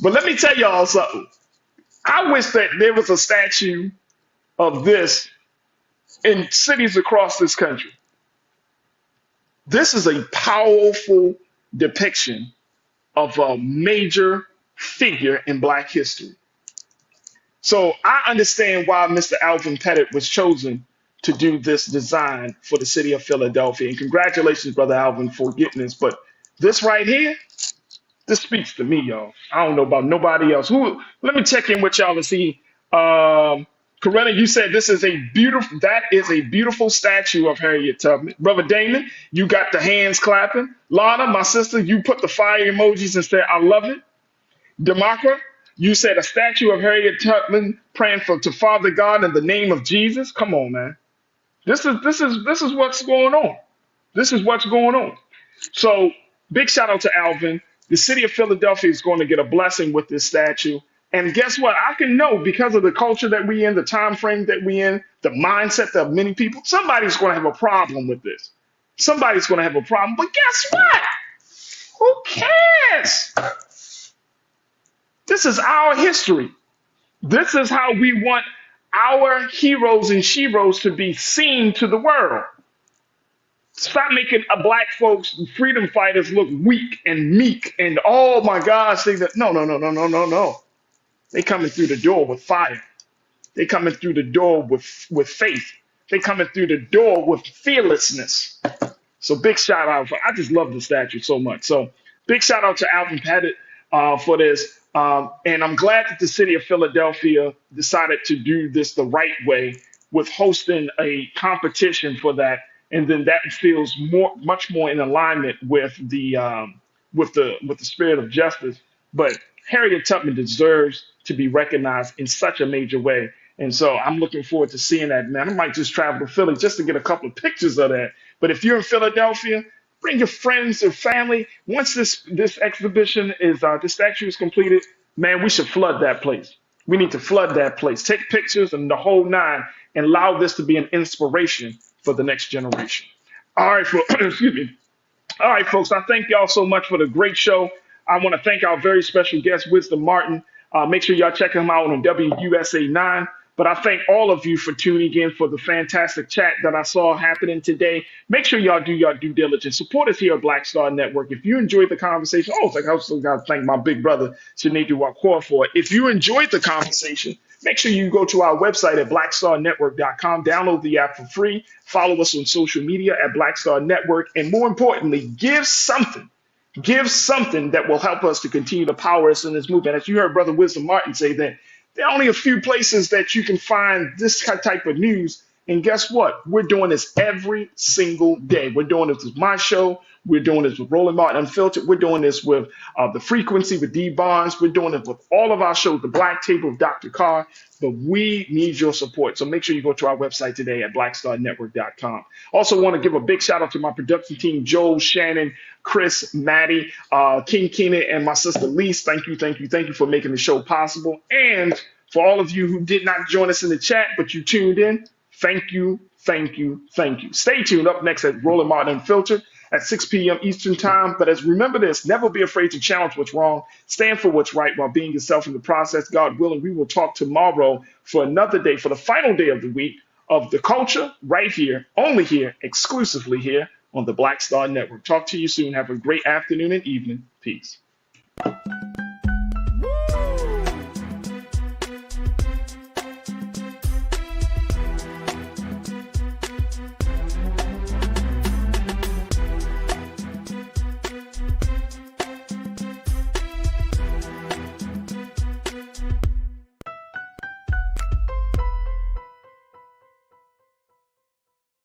But let me tell y'all something. I wish that there was a statue of this in cities across this country. This is a powerful depiction of a major figure in Black history. So I understand why Mr. Alvin Pettit was chosen to do this design for the city of Philadelphia. And congratulations, Brother Alvin, for getting this. But this right here, this speaks to me, y'all. I don't know about nobody else. Let me check in with y'all and see. Coretta, you said this is that is a beautiful statue of Harriet Tubman. Brother Damon, you got the hands clapping. Lana, my sister, you put the fire emojis and said, I love it. Demakra, you said a statue of Harriet Tubman praying to Father God in the name of Jesus. Come on, man. This is what's going on. This is what's going on. So big shout out to Alvin. The city of Philadelphia is going to get a blessing with this statue. And guess what? I can know because of the culture that we in, the time frame that we in, the mindset of many people, somebody's going to have a problem with this. Somebody's going to have a problem. But guess what? Who cares? This is our history. This is how we want our heroes and sheroes to be seen to the world. Stop making Black folks, freedom fighters, look weak and meek and oh my gosh, no. They coming through the door with fire. They coming through the door with faith. They coming through the door with fearlessness. So big shout out. I just love the statue so much. So big shout out to Alvin Pettit for this. And I'm glad that the city of Philadelphia decided to do this the right way with hosting a competition for that. And then that feels much more in alignment with the spirit of justice. But Harriet Tubman deserves to be recognized in such a major way. And so I'm looking forward to seeing that, man. I might just travel to Philly just to get a couple of pictures of that. But if you're in Philadelphia, bring your friends or family. Once this exhibition is, this statue is completed, man, we should flood that place. We need to flood that place. Take pictures and the whole nine and allow this to be an inspiration for the next generation. All right, excuse me. All right, folks, I thank y'all so much for the great show. I want to thank our very special guest, Wisdom Martin. Make sure y'all check him out on WUSA 9. But I thank all of you for tuning in for the fantastic chat that I saw happening today. Make sure y'all do your due diligence. Support us here at Black Star Network. If you enjoyed the conversation, I also got to thank my big brother, Sinead Wakor, for it. If you enjoyed the conversation, make sure you go to our website at blackstarnetwork.com. Download the app for free. Follow us on social media at Black Star Network. And more importantly, give something. Give something that will help us to continue to power us in this movement. As you heard Brother Wisdom Martin say that there are only a few places that you can find this type of news, And guess what? We're doing this every single day. We're doing this with my show. We're doing this with Roland Martin Unfiltered. We're doing this with The Frequency with D. Barnes. We're doing it with all of our shows, The Black Table of Dr. Carr. But we need your support. So make sure you go to our website today at blackstarnetwork.com. Also want to give a big shout out to my production team, Joel, Shannon, Chris, Maddie, King Keenan, and my sister Lise. Thank you for making the show possible. And for all of you who did not join us in the chat, but you tuned in, thank you. Stay tuned. Up next at Roland Martin Unfiltered at 6 p.m. Eastern Time. But remember this, never be afraid to challenge what's wrong. Stand for what's right while being yourself in the process. God willing, we will talk tomorrow for another day, for the final day of the week of the culture, right here, only here, exclusively here on the Black Star Network. Talk to you soon. Have a great afternoon and evening. Peace.